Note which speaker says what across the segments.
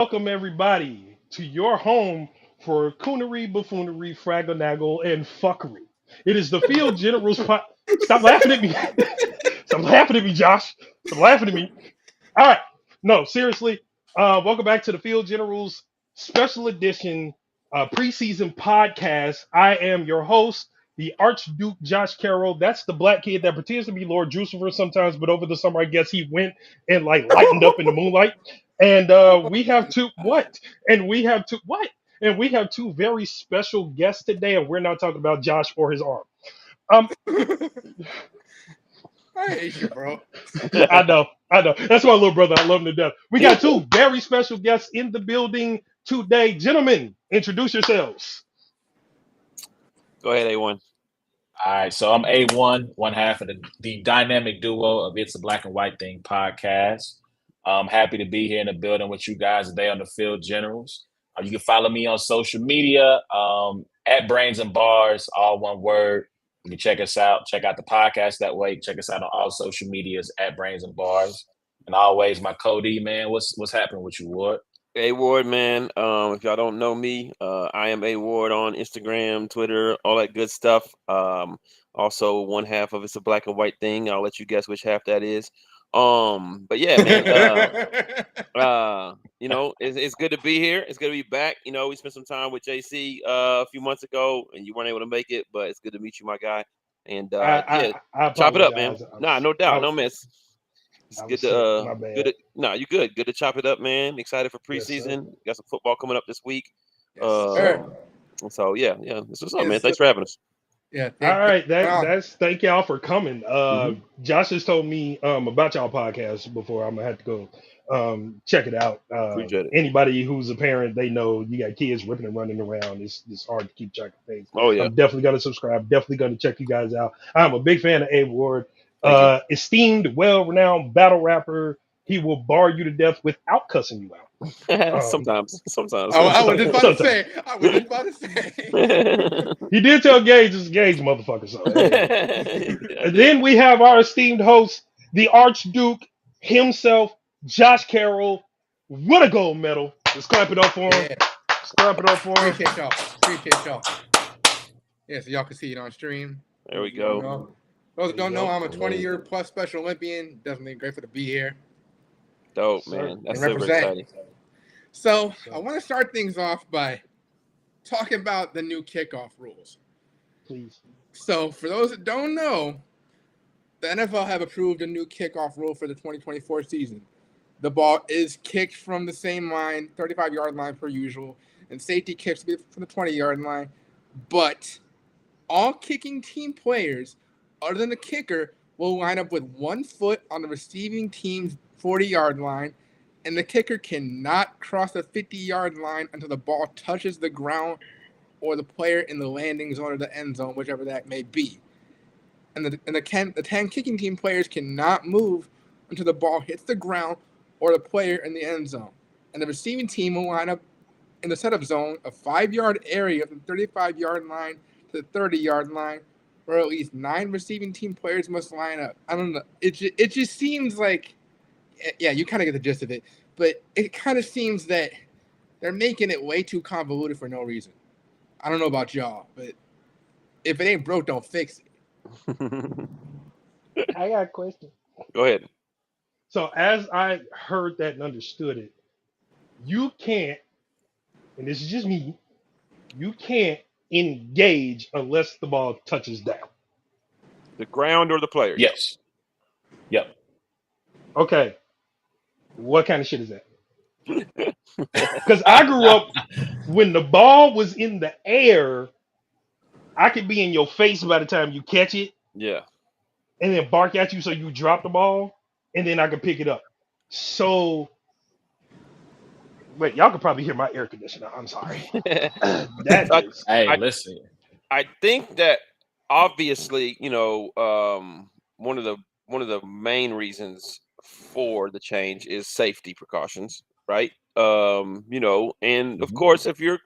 Speaker 1: Welcome everybody to your home for coonery, buffoonery, fraggle and fuckery. It is the Field Generals. Stop laughing at me. Stop laughing at me, Josh. Stop laughing at me. All right. No, seriously. Welcome back to the Field Generals special edition preseason podcast. I am your host, the Archduke Josh Carroll. That's the black kid that pretends to be Lord Jucifer sometimes, but over the summer, I guess he went and like lightened up in the moonlight. And we have two what? And we have two what? And we have two very special guests today, and we're not talking about Josh or his arm. Um,
Speaker 2: I hate you, bro.
Speaker 1: I know. That's my little brother. I love him to death. We got two very special guests in the building today. Gentlemen, introduce yourselves.
Speaker 3: Go ahead, A1.
Speaker 4: All right, so I'm A1, one half of the dynamic duo of It's a Black and White Thing podcast. I'm happy to be here in the building with you guys today on the Field Generals. You can follow me on social media at Brains and Bars, all one word. You can check us out. Check out the podcast that way. Check us out on all social medias at Brains and Bars. And always my Cody, man. What's happening with you, Ward?
Speaker 3: A Ward, man. If y'all don't know me, I am A Ward on Instagram, Twitter, all that good stuff. Also, one half of It's a Black and White Thing. I'll let you guess which half that is. But yeah, man. It's good to be here. It's good to be back. We spent some time with JC a few months ago, and you weren't able to make it, but it's good to meet you, my guy. And
Speaker 1: I
Speaker 3: chop it up, man. No doubt, no miss. It's good to you good. Good to chop it up, man. Excited for preseason.
Speaker 1: Yes,
Speaker 3: got some football coming up this week.
Speaker 2: Yes,
Speaker 3: so yeah. This is up, man. Thanks for having us.
Speaker 2: Yeah.
Speaker 1: All right. Thank y'all for coming. Josh has told me about y'all podcast before. I'm gonna have to go check it out.
Speaker 3: Appreciate it.
Speaker 1: Anybody who's a parent, they know you got kids ripping and running around. It's hard to keep track of things.
Speaker 3: Oh yeah.
Speaker 1: I'm definitely gonna subscribe. Definitely gonna check you guys out. I'm a big fan of Abe Ward. Esteemed, well-renowned battle rapper. He will bar you to death without cussing you out.
Speaker 3: Sometimes.
Speaker 2: I was just about to say.
Speaker 1: He did tell Gage it's Gage, motherfucker. So. And then we have our esteemed host, the Archduke himself, Josh Carroll, with a gold medal. Let's clap it up for him.
Speaker 2: Yeah.
Speaker 1: Let's clap it up for him.
Speaker 2: Appreciate y'all. Yeah, so y'all can see it on stream.
Speaker 3: There we go.
Speaker 2: Those that don't know, I'm a 20-year plus Special Olympian. Definitely grateful to be here.
Speaker 3: Dope, man. That's super exciting.
Speaker 2: So I want to start things off by talking about the new kickoff rules.
Speaker 1: Please.
Speaker 2: So for those that don't know, the NFL have approved a new kickoff rule for the 2024 season. The ball is kicked from the same line, 35-yard line per usual, and safety kicks from the 20-yard line. But all kicking team players, other than the kicker, will line up with 1 foot on the receiving team's 40-yard line, and the kicker cannot cross the 50-yard line until the ball touches the ground or the player in the landing zone or the end zone, whichever that may be. And the 10 kicking team players cannot move until the ball hits the ground or the player in the end zone. And the receiving team will line up in the setup zone, a 5-yard area from the 35-yard line to the 30-yard line, where at least 9 receiving team players must line up. I don't know. It just seems like, yeah, you kind of get the gist of it, but it kind of seems that they're making it way too convoluted for no reason. I don't know about y'all, but if it ain't broke, don't fix it.
Speaker 1: I got a question.
Speaker 3: Go ahead.
Speaker 1: So as I heard that and understood it, you can't, and this is just me, you can't engage unless the ball touches down.
Speaker 3: The ground or the player?
Speaker 4: Yes. Yep.
Speaker 1: Okay. What kind of shit is that? Because I grew up when the ball was in the air, I could be in your face by the time you catch it.
Speaker 3: Yeah.
Speaker 1: And then bark at you so you drop the ball, and then I could pick it up. So, wait, y'all could probably hear my air conditioner. I'm sorry.
Speaker 4: Listen.
Speaker 3: I think that obviously, one of the main reasons for the change is safety precautions, right? And of course, if you're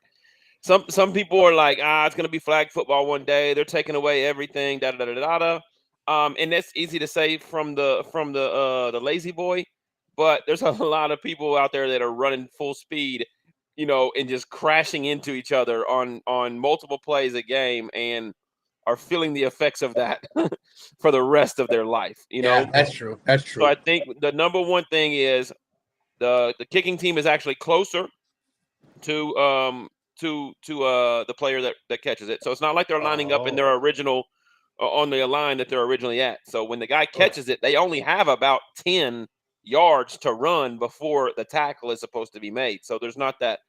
Speaker 3: some people are like, it's gonna be flag football one day. They're taking away everything, and that's easy to say from the lazy boy. but there's a lot of people out there that are running full speed, and just crashing into each other on multiple plays a game and are feeling the effects of that for the rest of their life.
Speaker 2: Yeah, that's true. That's true.
Speaker 3: So I think the number one thing is the kicking team is actually closer to the player that catches it. So it's not like they're lining up in their original on the line that they're originally at. So when the guy catches it, they only have about 10 yards to run before the tackle is supposed to be made. So there's not that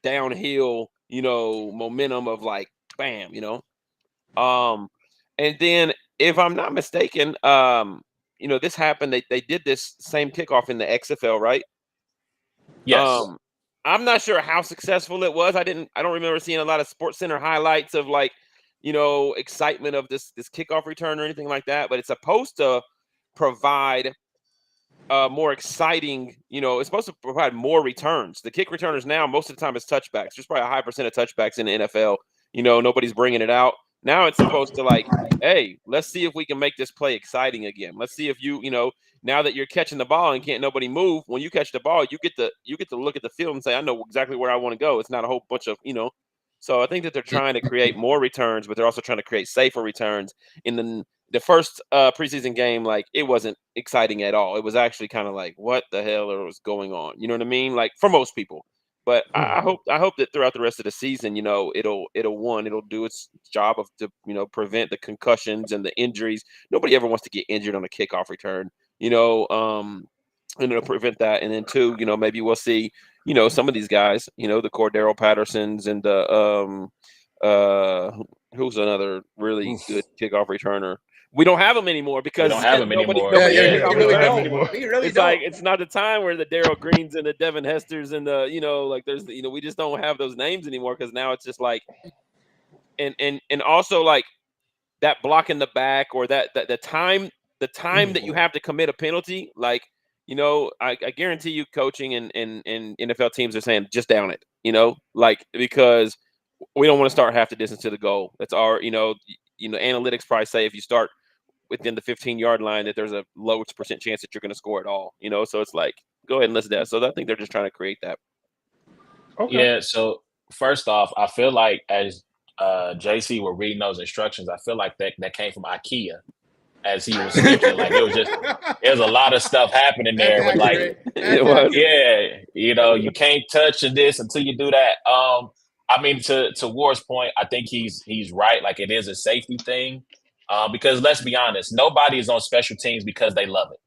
Speaker 3: downhill, momentum of like bam, and then if I'm not mistaken, this happened. They did this same kickoff in the XFL, right?
Speaker 4: Yes.
Speaker 3: I'm not sure how successful it was. I don't remember seeing a lot of Sports Center highlights of like, excitement of this kickoff return or anything like that. But it's supposed to provide more exciting, it's supposed to provide more returns. The kick returners now, most of the time, is touchbacks. There's probably a high percent of touchbacks in the NFL. Nobody's bringing it out. Now it's supposed to like, hey, let's see if we can make this play exciting again. Let's see if now that you're catching the ball and can't nobody move, when you catch the ball, you get to look at the field and say, I know exactly where I want to go. It's not a whole bunch of, So I think that they're trying to create more returns, but they're also trying to create safer returns. In the first preseason game, like, it wasn't exciting at all. It was actually kind of like, what the hell was going on? You know what I mean? Like, for most people. But I hope that throughout the rest of the season, it'll do its job to prevent the concussions and the injuries. Nobody ever wants to get injured on a kickoff return, and it'll prevent that. And then two, maybe we'll see, some of these guys, the Cordero Pattersons and the who's another really good kickoff returner. We don't have them anymore because
Speaker 4: we don't have them anymore.
Speaker 3: It's like it's not the time where the Darrell Greens and the Devin Hesters and the like there's we just don't have those names anymore because now it's just like and also like that block in the back or that the time that you have to commit a penalty, like I guarantee you coaching and NFL teams are saying just down it, like because we don't want to start half the distance to the goal. That's our analytics probably say if you start within the 15-yard line that there's a low percent chance that you're going to score at all, so it's like go ahead and listen to that. So I think they're just trying to create that.
Speaker 4: Okay. Yeah, so first off, I feel like as JC were reading those instructions, I feel like that came from IKEA as he was speaking. Like there's a lot of stuff happening there with like it was. Yeah, you can't touch this until you do that. I mean, to Ward's point, I think he's right. Like it is a safety thing. Because let's be honest, nobody is on special teams because they love it.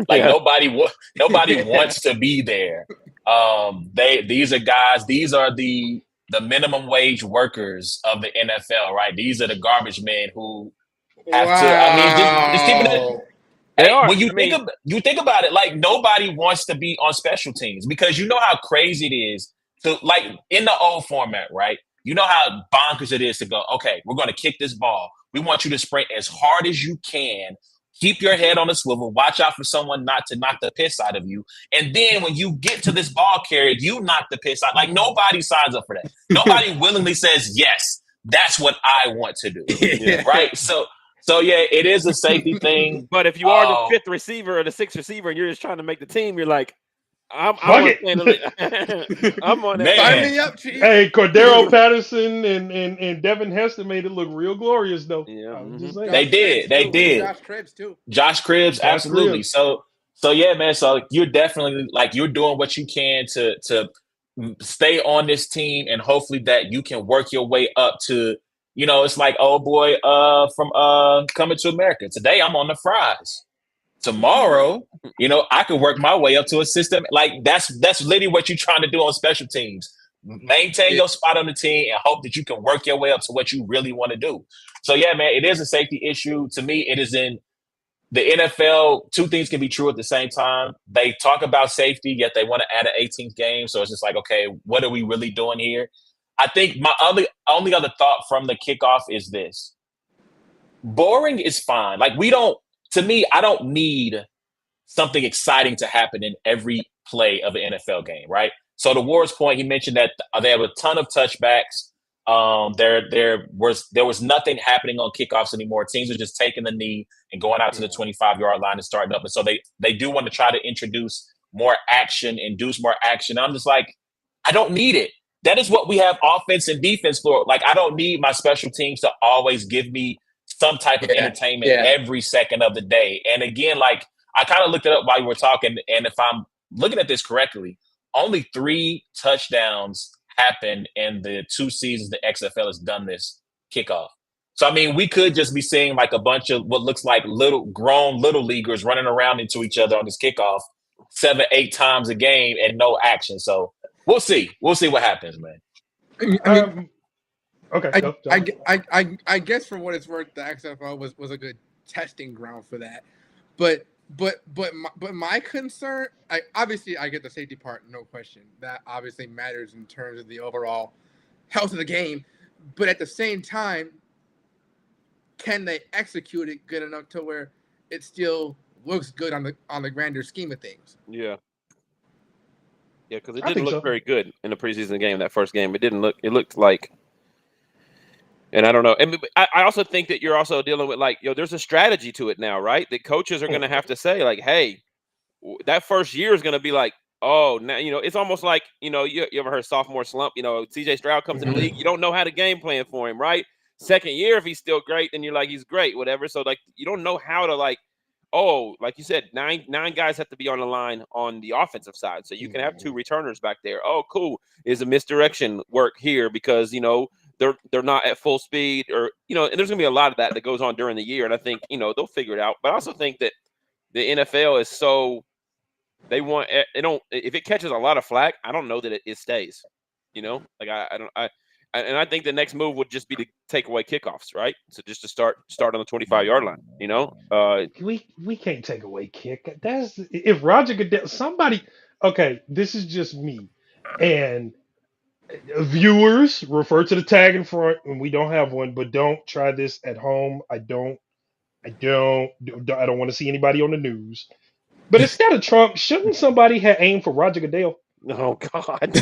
Speaker 4: Like nobody wants to be there. These are guys. These are the minimum wage workers of the NFL, right? These are the garbage men who have to. I mean, just keeping it. They are. When you think about it, like nobody wants to be on special teams because you know how crazy it is to like in the old format, right? You know how bonkers it is to go. Okay, we're going to kick this ball. We want you to sprint as hard as you can. Keep your head on a swivel. Watch out for someone not to knock the piss out of you. And then when you get to this ball carrier, you knock the piss out. Like nobody signs up for that. Nobody willingly says, yes, that's what I want to do. Right? So yeah, it is a safety thing.
Speaker 3: But if you are the fifth receiver or the sixth receiver and you're just trying to make the team, you're like, I'm on that.
Speaker 1: Sign me up, Chief. Hey, Cordero Patterson and Devin Hester made it look real glorious, though.
Speaker 3: Yeah,
Speaker 4: they did.
Speaker 2: Josh Cribbs too.
Speaker 4: Josh Cribbs, absolutely. So yeah, man. So you're definitely like you're doing what you can to stay on this team, and hopefully that you can work your way up to. It's like old boy from Coming to America. Today I'm on the fries. Tomorrow, I could work my way up to a system. Like that's literally what you're trying to do on special teams. Maintain your spot on the team and hope that you can work your way up to what you really want to do. So yeah, man, it is a safety issue. To me, it is in the NFL. Two things can be true at the same time. They talk about safety, yet they want to add an 18th game. So it's just like, okay, what are we really doing here? I think my only other thought from the kickoff is this. Boring is fine. Like to me, I don't need something exciting to happen in every play of an NFL game, right? So to Ward's point, he mentioned that they have a ton of touchbacks. There was nothing happening on kickoffs anymore. Teams are just taking the knee, and going out to the 25-yard line and starting up. And so they do want to try to introduce more action, induce more action. I'm just like, I don't need it. That is what we have offense and defense for. Like, I don't need my special teams to always give me some type of entertainment every second of the day. And again, like, I kind of looked it up while you were talking, and if I'm looking at this correctly, only 3 touchdowns happened in the 2 seasons the XFL has done this kickoff. So, I mean, we could just be seeing like a bunch of what looks like grown little leaguers running around into each other on this kickoff 7-8 times a game and no action. So we'll see. We'll see what happens, man.
Speaker 2: I mean,
Speaker 1: okay.
Speaker 2: I guess for what it's worth, the XFL was a good testing ground for that. But my concern, obviously I get the safety part, no question. That obviously matters in terms of the overall health of the game. But at the same time, can they execute it good enough to where it still looks good on the grander scheme of things?
Speaker 3: Yeah, because it didn't look very good in the preseason game. That first game, it looked like, and I don't know. And I also think that you're also dealing with like, there's a strategy to it now, right? That coaches are going to have to say like, hey, that first year is going to be like, oh, now it's almost like you ever heard sophomore slump? CJ Stroud comes in the league, you don't know how to game plan for him, right? Second year, if he's still great, then you're like, he's great, whatever. So like, you don't know how to like, like you said, nine guys have to be on the line on the offensive side. So you can have 2 returners back there. Oh, cool. Is a misdirection work here because they're not at full speed, or and there's gonna be a lot of that goes on during the year. And I think they'll figure it out. But I also think that the NFL is so they want if it catches a lot of flack, I don't know that it stays. Like I think the next move would just be to take away kickoffs, right? So just to start on the 25-yard line.
Speaker 1: We can't take away kick. That's if Roger Goodell. Somebody. Okay, this is just me, and viewers refer to the tag in front, and we don't have one, but don't try this at home. I don't want to see anybody on the news. But instead of Trump, shouldn't somebody have aimed for Roger Goodell?
Speaker 3: Oh God!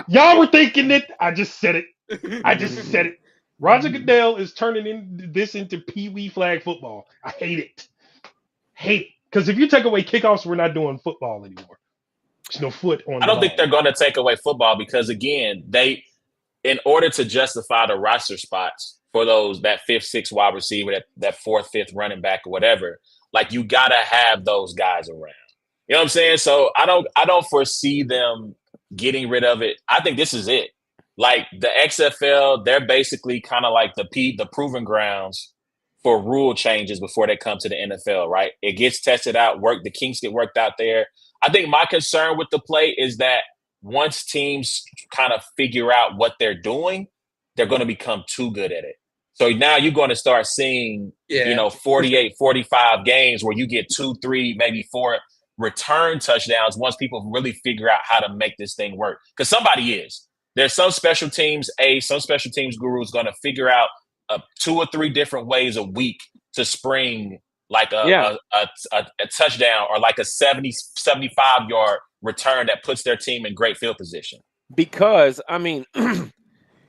Speaker 1: Y'all were thinking it. I just said it. Roger Goodell is turning this into Pee-wee flag football. I hate it. Because if you take away kickoffs, we're not doing football anymore. There's no foot on.
Speaker 4: I don't think they're going to take away football because again, in order to justify the roster spots for that 5th, 6th wide receiver, that 4th, 5th running back or whatever, like you gotta have those guys around. You know what I'm saying? So I don't foresee them getting rid of it. I think this is it. Like the XFL, they're basically kind of like the proving grounds for rule changes before they come to the NFL, right? It gets tested out, the kinks get worked out there. I think my concern with the play is that once teams kind of figure out what they're doing, they're going to become too good at it. So now you're going to start seeing, 48, 45 games where you get 2, 3, maybe 4 return touchdowns once people really figure out how to make this thing work. Because somebody is. There's some special teams guru is going to figure out 2 or 3 different ways a week to spring like a touchdown or like a 75-yard return that puts their team in great field position.
Speaker 3: Because, I mean,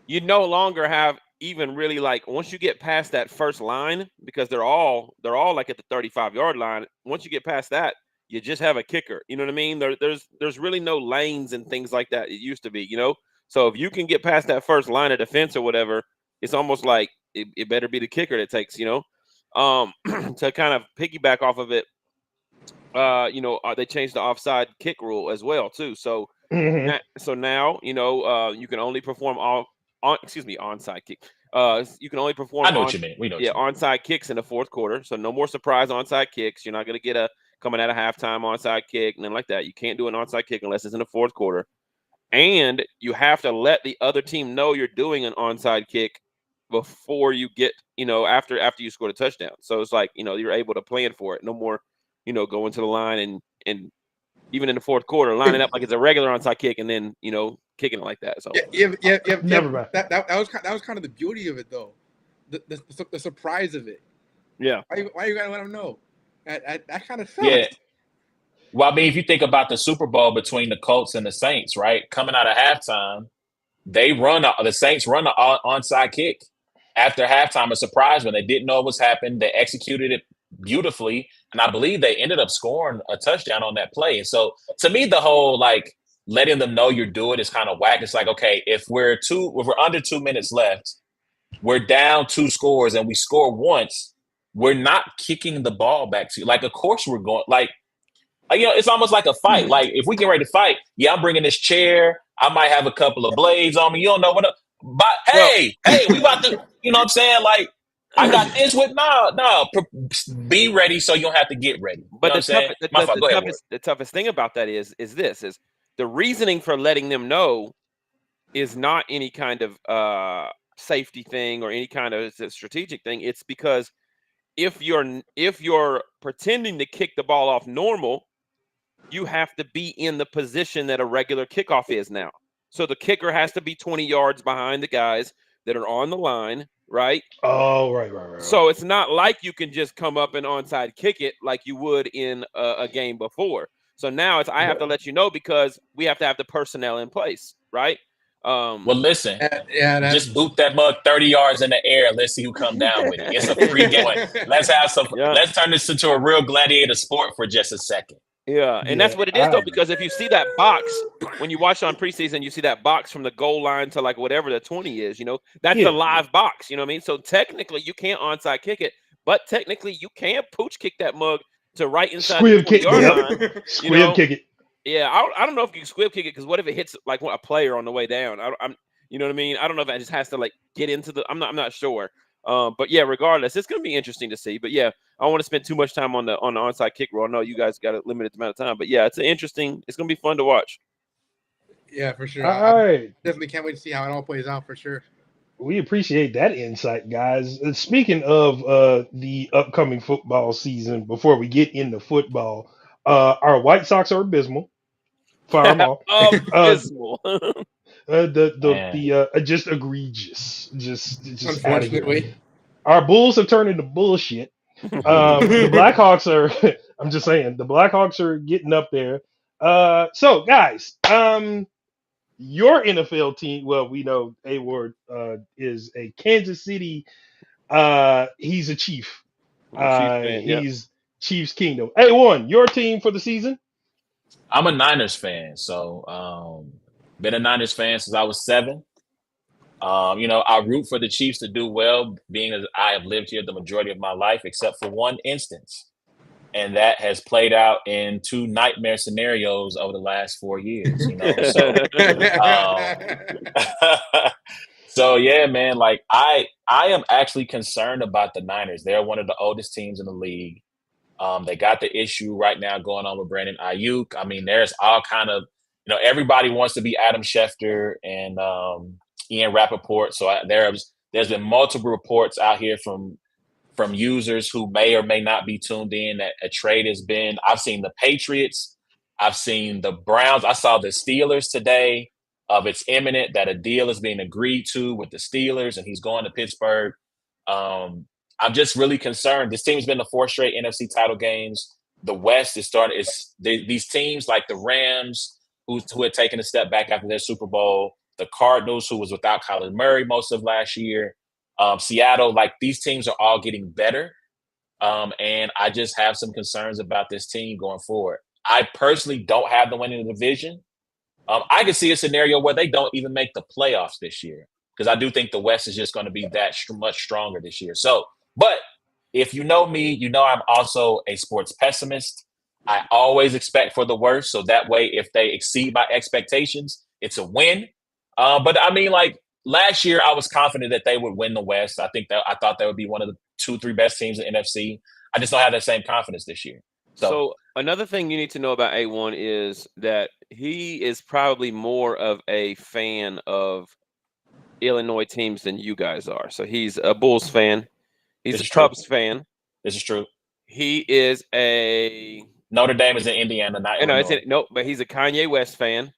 Speaker 3: you no longer have even really like once you get past that first line, because they're all like at the 35-yard line. Once you get past that, you just have a kicker. You know what I mean? There's really no lanes and things like that. It used to be, So if you can get past that first line of defense or whatever, it's almost like it better be the kicker that takes, to kind of piggyback off of it. They changed the offside kick rule as well too. So now you can only perform onside kick. You can only perform.
Speaker 4: I know what you mean. We know.
Speaker 3: Onside kicks in the 4th quarter. So no more surprise onside kicks. You're not going to get a coming out of halftime onside kick and then like that. You can't do an onside kick unless it's in the 4th quarter. And you have to let the other team know you're doing an onside kick before you get, after you score the touchdown. So it's like, you're able to plan for it. No more, going to the line and even in the 4th quarter, lining up like it's a regular onside kick and then, kicking it like that. So
Speaker 1: never mind.
Speaker 2: That was kind of the beauty of it, though. The surprise of it.
Speaker 3: Yeah.
Speaker 2: Why you gotta let them know? That kind of sucks.
Speaker 4: Yeah. Well, I mean, if you think about the Super Bowl between the Colts and the Saints, right? Coming out of halftime, the Saints run an onside kick. after halftime a surprise when they didn't know what was happening. They executed it beautifully, and I believe they ended up scoring a touchdown on that play. And so, to me, the whole like letting them know you're doing is kind of whack. It's like, okay, if we're under 2 minutes left, we're down 2 scores, and we score once, we're not kicking the ball back to you. Like, of course we're going. Like, it's almost like a fight. Like, if we get ready to fight, I'm bringing this chair. I might have a couple of blades on me. You don't know what. But hey, we about to. You know what I'm saying? Like, I got this with be ready so you don't have to get ready. You
Speaker 3: but
Speaker 4: know
Speaker 3: the toughest thing about that is the reasoning for letting them know is not any kind of safety thing or any kind of strategic thing. It's because if you're pretending to kick the ball off normal, you have to be in the position that a regular kickoff is now. So the kicker has to be 20 yards behind the guys that are on the line, right?
Speaker 1: Oh, right.
Speaker 3: So it's not like you can just come up and onside kick it like you would in a game before. So now I have to let you know because we have to have the personnel in place, right?
Speaker 4: Well, listen,
Speaker 2: yeah,
Speaker 4: just boot that mug 30 yards in the air. Let's see who come down with it. It's a free game. Let's have some. Yeah. Let's turn this into a real gladiator sport for just a second.
Speaker 3: Yeah, and that's what it is, though, because if you see that box, when you watch on preseason, you see that box from the goal line to like whatever the 20 is, that's a live box, you know what I mean? So technically you can't onside kick it, but technically you can pooch kick that mug to right inside the 20-yard line.
Speaker 1: Squib kick it.
Speaker 3: Yeah, I don't know if you can squib kick it because what if it hits like a player on the way down? I'm you know what I mean? I don't know if it just has to like get into the. I'm not sure. But yeah, regardless, it's gonna be interesting to see. But yeah, I don't want to spend too much time on the onside kick rule. I know you guys got a limited amount of time, but yeah, it's gonna be fun to watch.
Speaker 2: Yeah, for sure.
Speaker 1: All right.
Speaker 2: Definitely can't wait to see how it all plays out for sure.
Speaker 1: We appreciate that insight, guys. Speaking of the upcoming football season, before we get into football, our White Sox are abysmal. Fire them off.
Speaker 3: Abysmal.
Speaker 1: Just egregious. Just
Speaker 2: unfortunately.
Speaker 1: Our Bulls have turned into bullshit. The Blackhawks are. I'm just saying the Blackhawks are getting up there. So guys, your NFL team. Well, we know A Ward is a Kansas City. He's a Chief. He's Chiefs Kingdom. A1, your team for the season?
Speaker 4: I'm a Niners fan, so been a Niners fan since I was 7. I root for the Chiefs to do well, being as I have lived here the majority of my life, except for one instance. And that has played out in 2 nightmare scenarios over the last 4 years, So yeah, man, like I am actually concerned about the Niners. They're one of the oldest teams in the league. They got the issue right now going on with Brandon Ayuk. I mean, there's all kind of, everybody wants to be Adam Schefter and Ian Rappaport. So there's been multiple reports out here from users who may or may not be tuned in that a trade has been. I've seen the Patriots. I've seen the Browns. I saw the Steelers today of it's imminent that a deal is being agreed to with the Steelers and he's going to Pittsburgh. I'm just really concerned. This team's been to 4 straight NFC title games. The West is starting. These teams like the Rams, who had taken a step back after their Super Bowl, the Cardinals, who was without Kyler Murray most of last year, Seattle, like these teams are all getting better. And I just have some concerns about this team going forward. I personally don't have them winning the division. I could see a scenario where they don't even make the playoffs this year because I do think the West is just going to be that much stronger this year. So, but if you know me, I'm also a sports pessimist. I always expect for the worst. So that way, if they exceed my expectations, it's a win. But I mean, like last year, I was confident that they would win the West. I thought they would be one of the 2-3 best teams in NFC. I just don't have that same confidence this year.
Speaker 3: So another thing you need to know about A1 is that he is probably more of a fan of Illinois teams than you guys are. So he's a Bulls fan. He's a Cubs fan.
Speaker 4: This is true.
Speaker 3: He is a
Speaker 4: Notre Dame is in Indiana, not Illinois.
Speaker 3: But he's a Kanye West fan.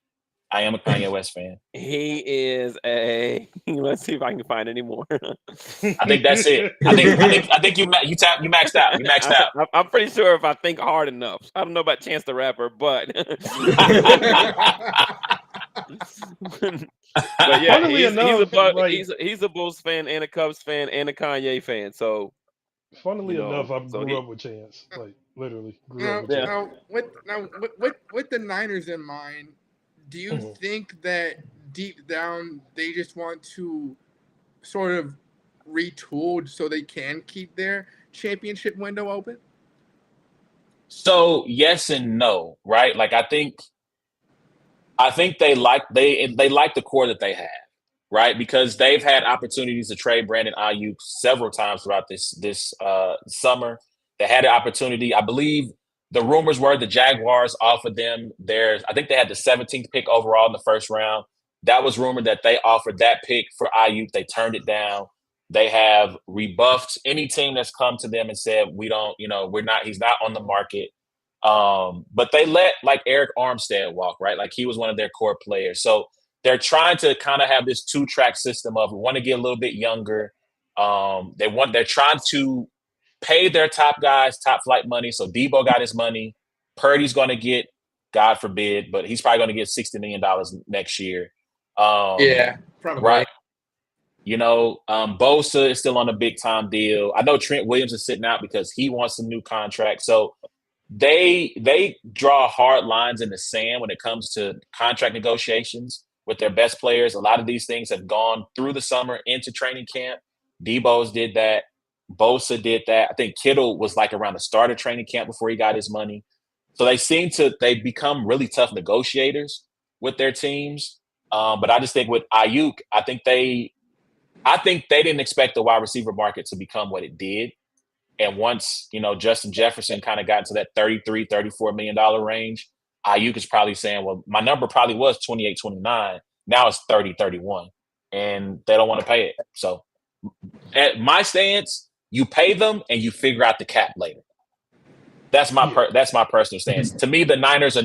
Speaker 4: I am a Kanye West fan.
Speaker 3: He is a. Let's see if I can find any more.
Speaker 4: I think that's it. I think you maxed out. You maxed out.
Speaker 3: I'm pretty sure if I think hard enough. I don't know about Chance the Rapper, but But yeah,
Speaker 1: Funnily
Speaker 3: he's a
Speaker 1: enough,
Speaker 3: Buck,
Speaker 1: like
Speaker 3: he's a Bulls fan and a Cubs fan and a Kanye fan. So
Speaker 1: funnily enough, I
Speaker 3: so
Speaker 1: grew up with Chance. Like literally grew up
Speaker 2: Now,
Speaker 1: with
Speaker 3: yeah.
Speaker 1: Chance.
Speaker 2: now, with the Niners in mind, do you
Speaker 1: Mhm.
Speaker 2: think that deep down they just want to sort of retool so they can keep their championship window open?
Speaker 4: So yes and no, right? Like I think they like the core that they have, right? Because they've had opportunities to trade Brandon Ayuk several times throughout this summer. They had an opportunity. I believe the rumors were the Jaguars offered them their. I think they had the 17th pick overall in the first round. That was rumored that they offered that pick for Ayuk. They turned it down. They have rebuffed any team that's come to them and said we don't. We're not. He's not on the market. But they let like Eric Armstead walk, right? Like he was one of their core players. So they're trying to kind of have this two-track system of want to get a little bit younger. They're trying to pay their top guys top flight money. So Debo got his money. Purdy's going to get, God forbid, but he's probably going to get $60 million next year.
Speaker 2: Yeah, probably.
Speaker 4: Right. Bosa is still on a big time deal. I know Trent Williams is sitting out because he wants a new contract. So they draw hard lines in the sand when it comes to contract negotiations with their best players. A lot of these things have gone through the summer into training camp. Debo's did that. Bosa did that. I think Kittle was like around the start of training camp before he got his money. So they become really tough negotiators with their teams. But I just think with Ayuk, I think they didn't expect the wide receiver market to become what it did. And once, Justin Jefferson kind of got into that $33, $34 million range, Ayuk is probably saying, well, my number probably was 28, 29. Now it's 30, 31. And they don't want to pay it. So at my stance, you pay them and you figure out the cap later. That's my personal stance. To me, the Niners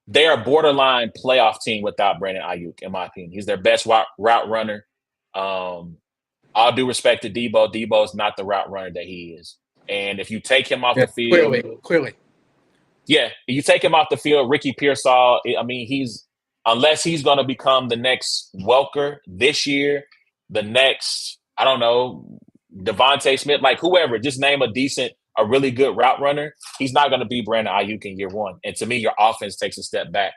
Speaker 4: they're a borderline playoff team without Brandon Ayuk, in my opinion. He's their best route runner. All due respect to Debo, Debo's not the route runner that he is. And if you take him off the field,
Speaker 2: clearly,
Speaker 4: yeah, if you take him off the field, Ricky Pearsall, I mean, unless he's going to become the next Welker this year, the next, I don't know, Devontae Smith, like whoever, just name a really good route runner. He's not going to be Brandon Ayuk in year one. And to me, your offense takes a step back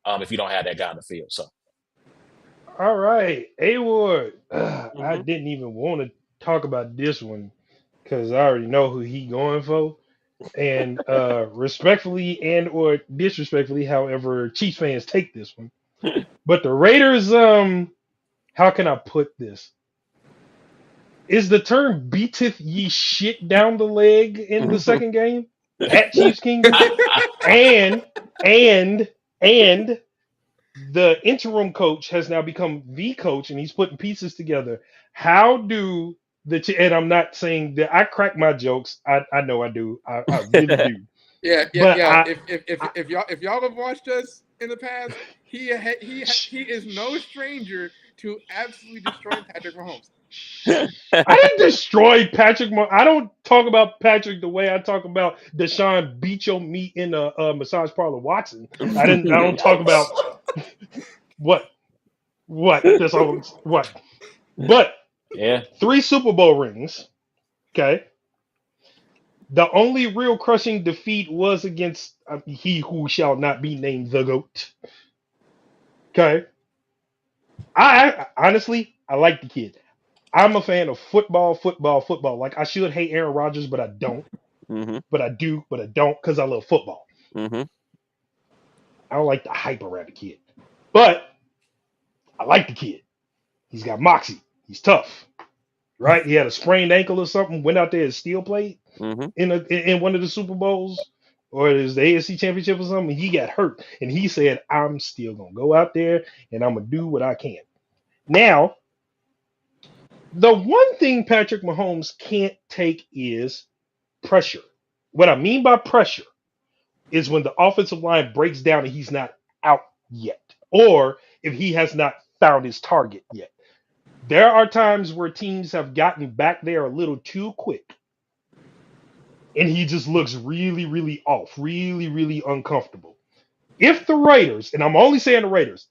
Speaker 4: if you don't have that guy on the field. So.
Speaker 1: All right, A Ward. I didn't even want to talk about this one because I already know who he going for. And respectfully and or disrespectfully, however, Chiefs fans take this one. But the Raiders, how can I put this? Is the term beateth ye shit down the leg in the second game at Chiefs Kingdom? and the interim coach has now become the coach and he's putting pieces together. How do and I'm not saying that I crack my jokes. I know I do. I really do.
Speaker 2: Yeah.
Speaker 1: But
Speaker 2: If y'all have watched us in the past, he is no stranger to absolutely destroying Patrick Mahomes.
Speaker 1: I didn't destroy Patrick. I don't talk about Patrick the way I talk about Deshaun beat your meat in a massage parlor Watson. I don't talk about what. That's all. What? But
Speaker 4: Yeah.
Speaker 1: 3 Super Bowl rings. Okay. The only real crushing defeat was against he who shall not be named the GOAT. Okay. I honestly, I like the kid. I'm a fan of football. Like I should hate Aaron Rodgers, but I don't. But I do, but I don't because I love football. I don't like the hype around the kid. But I like the kid. He's got moxie. He's tough. Right? He had a sprained ankle or something, went out there and still played in one of the Super Bowls or it was the AFC Championship or something. He got hurt. And he said, I'm still gonna go out there and I'm gonna do what I can. Now, the one thing Patrick Mahomes can't take is pressure. What I mean by pressure is when the offensive line breaks down and he's not out yet, or if he has not found his target yet. There are times where teams have gotten back there a little too quick, and he just looks really, really off, really, really uncomfortable. If the Raiders, and I'm only saying the Raiders,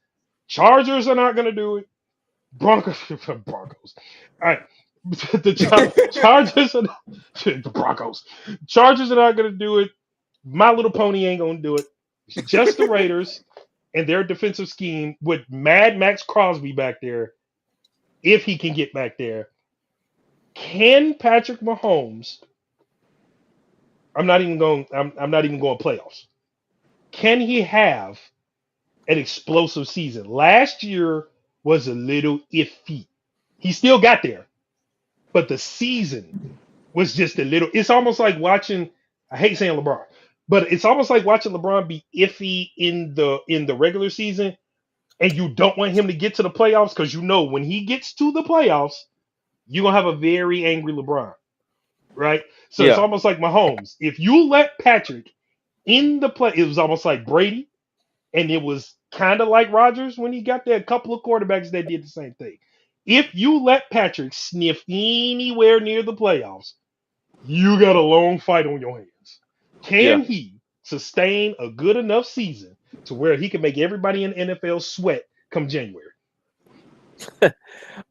Speaker 1: Chargers are not going to do it. Broncos. Broncos. All right. The Chargers are the Broncos. Chargers are not going to do it. My Little Pony ain't going to do it. It's just the Raiders and their defensive scheme with Mad Max Crosby back there, if he can get back there. Can Patrick Mahomes? I'm not even going. I'm not even going playoffs. Can he have an explosive season? Last year was a little iffy. He still got there, but the season was just a little. It's almost like watching. I hate saying LeBron, but it's almost like watching LeBron be iffy in the regular season, and you don't want him to get to the playoffs because you know when he gets to the playoffs, you're gonna have a very angry LeBron, right? So it's
Speaker 3: Yeah.
Speaker 1: almost like Mahomes. If you let Patrick in the play, it was almost like Brady, and it was kind of like Rodgers when he got there. A couple of quarterbacks that did the same thing. If you let Patrick sniff anywhere near the playoffs, you got a long fight on your hands.
Speaker 3: Yeah.
Speaker 1: Can he sustain a good enough season to where he can make everybody in the NFL sweat come January?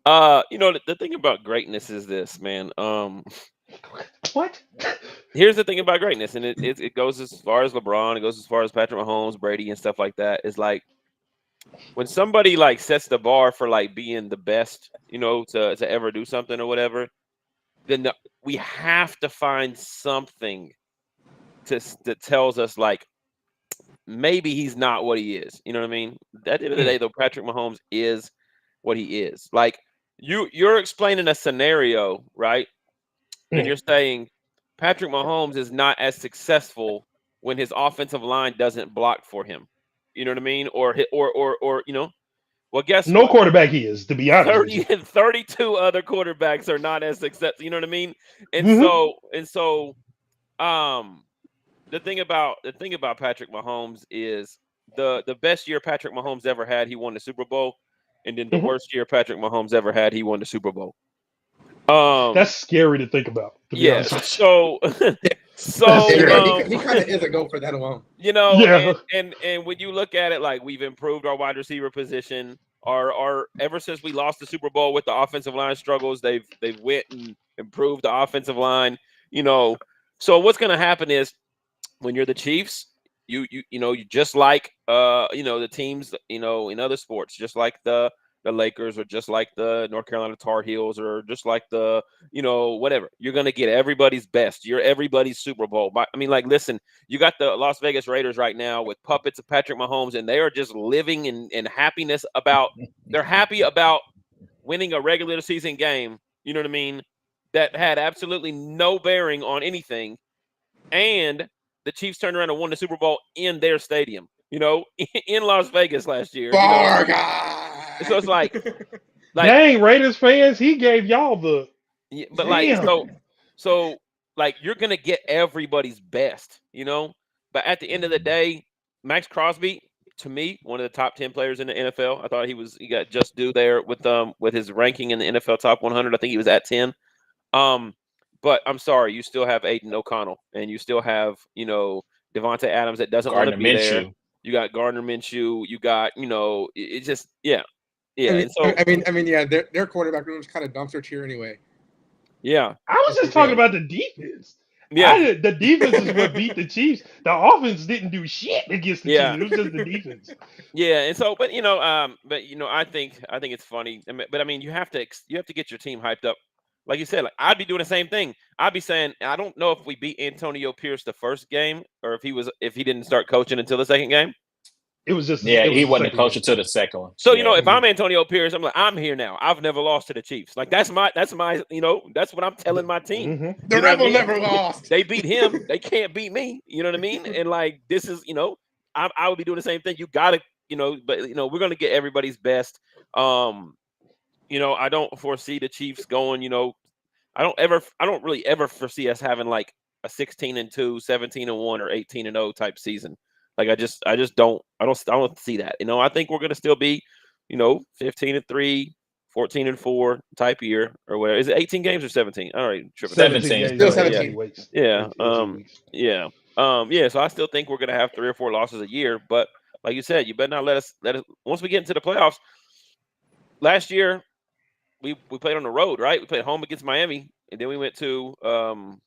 Speaker 3: The thing about greatness is this, man.
Speaker 1: What?
Speaker 3: Here's the thing about greatness, and it goes as far as LeBron, it goes as far as Patrick Mahomes, Brady, and stuff like that. Is like when somebody like sets the bar for like being the best, to ever do something or whatever, then we have to find something that tells us like maybe he's not what he is. You know what I mean? At the end of the day, though, Patrick Mahomes is what he is. Like you're explaining a scenario, right? And you're saying Patrick Mahomes is not as successful when his offensive line doesn't block for him. You know what I mean? Or well, guess
Speaker 1: No
Speaker 3: what?
Speaker 1: quarterback is, to be honest with you.
Speaker 3: 32 other quarterbacks are not as successful. You know what I mean? And
Speaker 1: Mhm.
Speaker 3: so, the thing about Patrick Mahomes is the best year Patrick Mahomes ever had, he won the Super Bowl, and then the
Speaker 1: Mhm.
Speaker 3: worst year Patrick Mahomes ever had, he won the Super Bowl.
Speaker 1: That's scary to think about, to be
Speaker 3: Yeah.
Speaker 1: honest with
Speaker 3: So,
Speaker 1: That's
Speaker 2: he,
Speaker 1: scary.
Speaker 2: he kind of is a go for that alone.
Speaker 1: Yeah.
Speaker 3: and when you look at it, like we've improved our wide receiver position. Our ever since we lost the Super Bowl with the offensive line struggles, they've went and improved the offensive line. So what's going to happen is when you're the Chiefs, you just like the teams in other sports, just like the Lakers or just like the North Carolina Tar Heels or just like the whatever. You're gonna get everybody's best. You're everybody's Super Bowl. I mean, like, listen, you got the Las Vegas Raiders right now with puppets of Patrick Mahomes, and they are just living in happiness about. They're happy about winning a regular season game. You know what I mean? That had absolutely no bearing on anything, and the Chiefs turned around and won the Super Bowl in their stadium, in Las Vegas last year.
Speaker 2: Bar guy.
Speaker 3: So it's like,
Speaker 1: Dang, Raiders fans, he gave y'all the
Speaker 3: but like,
Speaker 1: damn.
Speaker 3: so like you're gonna get everybody's best, But at the end of the day, Max Crosby, to me, one of the top 10 players in the NFL. I thought he got just due there with his ranking in the NFL top 100. I think he was at 10. But I'm sorry, you still have Aiden O'Connell, and you still have, Devontae Adams that doesn't want to be there. You got Gardner Minshew. You got, it's just, yeah. And so,
Speaker 2: yeah, their quarterback room is kind of dumpster tier anyway.
Speaker 3: Yeah.
Speaker 1: I was just talking about the defense.
Speaker 3: Yeah.
Speaker 1: The defense is what beat the Chiefs. The offense didn't do shit against the Chiefs. It was just the defense.
Speaker 3: Yeah, and so, but I think it's funny. But I mean, you have to get your team hyped up. Like you said, like I'd be doing the same thing. I'd be saying, I don't know if we beat Antonio Pierce the first game or if he didn't start coaching until the second game.
Speaker 1: It was just
Speaker 4: he wasn't a coach until the second one.
Speaker 3: So if I'm Antonio Pierce, I'm like, I'm here now. I've never lost to the Chiefs. Like that's my that's what I'm telling my team.
Speaker 1: Mm-hmm.
Speaker 2: The Rebel never lost.
Speaker 3: They beat him. They can't beat me. You know what I mean? And like this is I would be doing the same thing. You gotta but we're gonna get everybody's best. I don't foresee the Chiefs going. I don't really ever foresee us having like a 16-2, 17-1, or 18-0 type season. Like I just don't see that. I think we're gonna still be, 15-3, 14-4 type year or whatever. Is it 18 games or 17? All right,
Speaker 4: 17.
Speaker 2: Still 17.
Speaker 3: Yeah. Yeah. So I still think we're gonna have 3 or 4 losses a year, but like you said, you better not let us. Once we get into the playoffs. Last year, we played on the road, right? We played home against Miami, and then we went to
Speaker 4: Buffalo,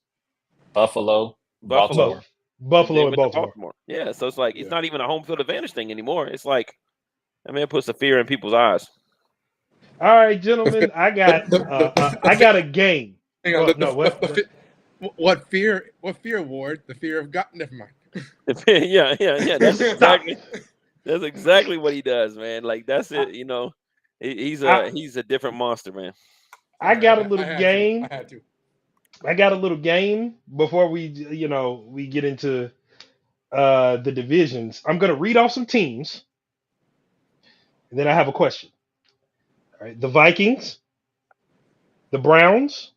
Speaker 3: Buffalo,
Speaker 4: Baltimore.
Speaker 3: and then
Speaker 1: Buffalo and
Speaker 3: went to
Speaker 1: Baltimore.
Speaker 3: Baltimore. Yeah, so it's like it's
Speaker 2: Yeah.
Speaker 3: not even a home field advantage thing anymore. It's like, I mean, it puts the fear in people's eyes.
Speaker 1: All right, gentlemen, I got a game.
Speaker 2: Hang on,
Speaker 1: Well, no, what?
Speaker 2: what fear? What fear, Ward? The fear of God. Never mind.
Speaker 3: yeah. That's
Speaker 1: Stop.
Speaker 3: exactly what he does, man. Like that's it. You know, he's a different monster, man.
Speaker 1: I got a little
Speaker 2: I had
Speaker 1: game.
Speaker 2: To. I had to.
Speaker 1: I got a little game before we get into the divisions. I'm gonna read off some teams, and then I have a question. All right, the Vikings, the Browns,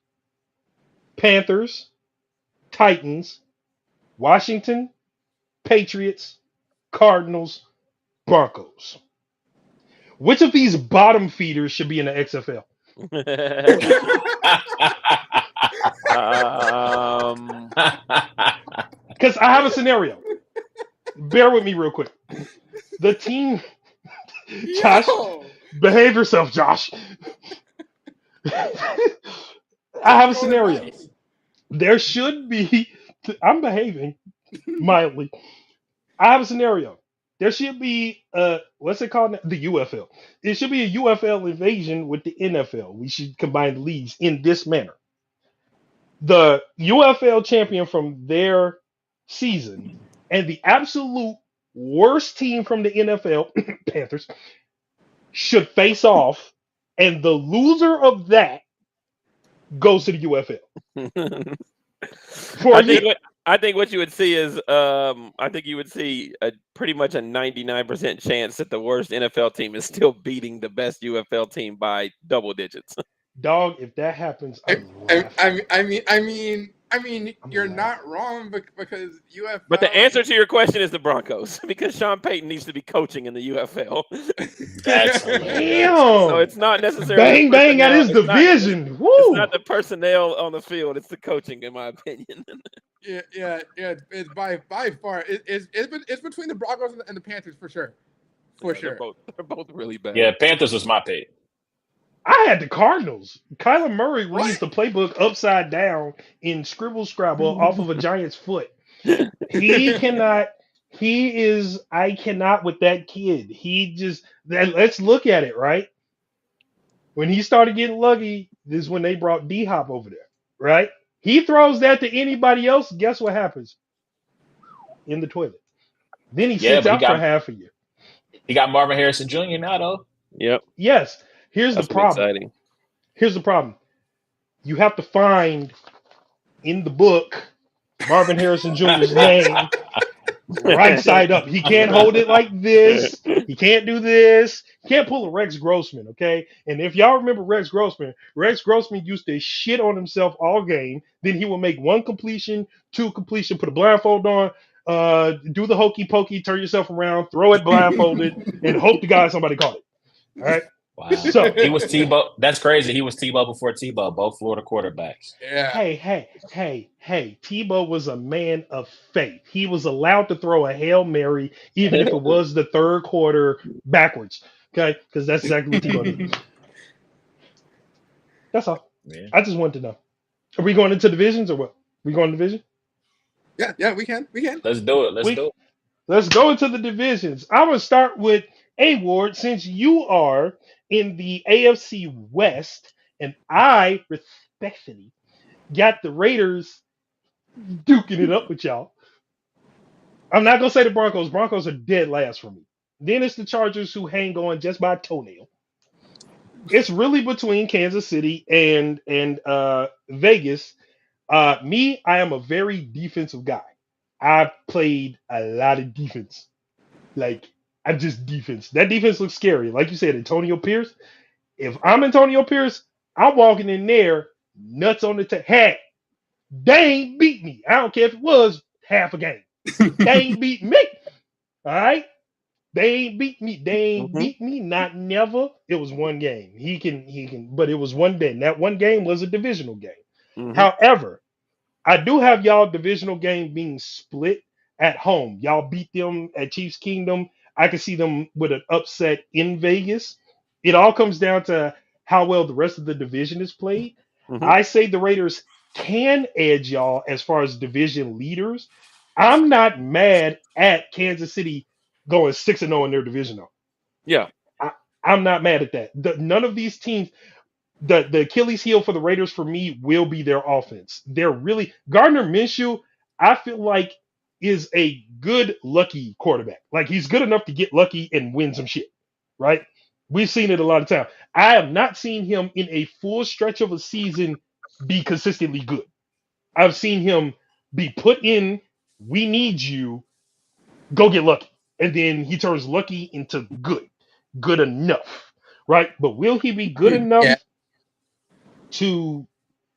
Speaker 1: Panthers, Titans, Washington, Patriots, Cardinals, Broncos. Which of these bottom feeders should be in the XFL? Because I have a scenario. Bear with me real quick. The team, Josh, behave yourself, Josh. I have a scenario. There should be, I'm behaving mildly. I have a scenario. There should be what's it called now? The UFL. It should be a UFL invasion with the NFL. We should combine the leagues in this manner. The UFL champion from their season and the absolute worst team from the NFL, Panthers, should face off, and the loser of that goes to the UFL. For a year.
Speaker 3: I think what you would see is I think you would see pretty much a 99% chance that the worst NFL team is still beating the best UFL team by double digits.
Speaker 1: Dog, if that happens,
Speaker 2: I mean, you're not wrong because UFL.
Speaker 3: But the answer to your question is the Broncos because Sean Payton needs to be coaching in the UFL.
Speaker 4: That's
Speaker 1: Damn.
Speaker 3: So it's not necessarily
Speaker 1: bang at his division.
Speaker 3: It's not the personnel on the field; it's the coaching, in my opinion.
Speaker 2: Yeah. It's by far. It's between the Broncos and the Panthers for sure. They're
Speaker 3: both really bad.
Speaker 4: Yeah, Panthers was my pick.
Speaker 1: I had the Cardinals. Kyler Murray reads the playbook upside down in scribble scrabble off of a giant's foot. I cannot with that kid. Let's look at it, right? When he started getting lucky, this is when they brought D-Hop over there, right? He throws that to anybody else, guess what happens? In the toilet. Then he sits out for half a year.
Speaker 4: He got Marvin Harrison Jr. now, though.
Speaker 3: Yep.
Speaker 1: Yes. Here's the problem.
Speaker 3: Exciting.
Speaker 1: Here's the problem. You have to find in the book Marvin Harrison Jr.'s name right side up. He can't hold it like this. He can't do this. He can't pull a Rex Grossman, okay? And if y'all remember Rex Grossman used to shit on himself all game. Then he would make one completion, two completion, put a blindfold on, do the hokey pokey, turn yourself around, throw it blindfolded, and hope to God somebody caught it. All right?
Speaker 4: Wow. So he was Tebow. That's crazy. He was Tebow before Tebow, both Florida quarterbacks.
Speaker 2: Yeah.
Speaker 1: Hey. Tebow was a man of faith. He was allowed to throw a Hail Mary, even if it was the third quarter backwards. Okay? Because that's exactly what Tebow did. That's all.
Speaker 4: Yeah.
Speaker 1: I just wanted to know. Are we going into divisions or what? We going to division?
Speaker 2: Yeah, we can.
Speaker 4: Let's do it.
Speaker 1: Let's go into the divisions. I'm going to start with A-Ward, since you are in the AFC West, and I respectfully got the Raiders duking it up with y'all. I'm not going to say the Broncos. Broncos are dead last for me. Then it's the Chargers, who hang on just by a toenail. It's really between Kansas City and Vegas. I am a very defensive guy. I've played a lot of defense. I'm just defense. That defense looks scary. Like you said, Antonio Pierce. If I'm Antonio Pierce, I'm walking in there, nuts on the Hey, they ain't beat me. I don't care if it was half a game. They ain't beat me. All right? They ain't beat me. They ain't beat me. Not never. It was one game. He can, but it was one day. And that one game was a divisional game. Mm-hmm. However, I do have y'all divisional game being split at home. Y'all beat them at Chiefs Kingdom. I could see them with an upset in Vegas. It all comes down to how well the rest of the division is played.
Speaker 3: Mhm.
Speaker 1: I say the Raiders can edge y'all as far as division leaders. I'm not mad at Kansas City going 6-0 in their division though.
Speaker 3: Yeah.
Speaker 1: I, I'm not mad at that. None of these teams, the Achilles heel for the Raiders for me will be their offense. They're really Gardner Minshew, I feel like is a good lucky quarterback. Like he's good enough to get lucky and win some shit, right? We've seen it a lot of time. I have not seen him in a full stretch of a season be consistently good. I've seen him be put in, we need you, go get lucky. And then he turns lucky into good enough, right? But will he be good
Speaker 2: Yeah,
Speaker 1: enough to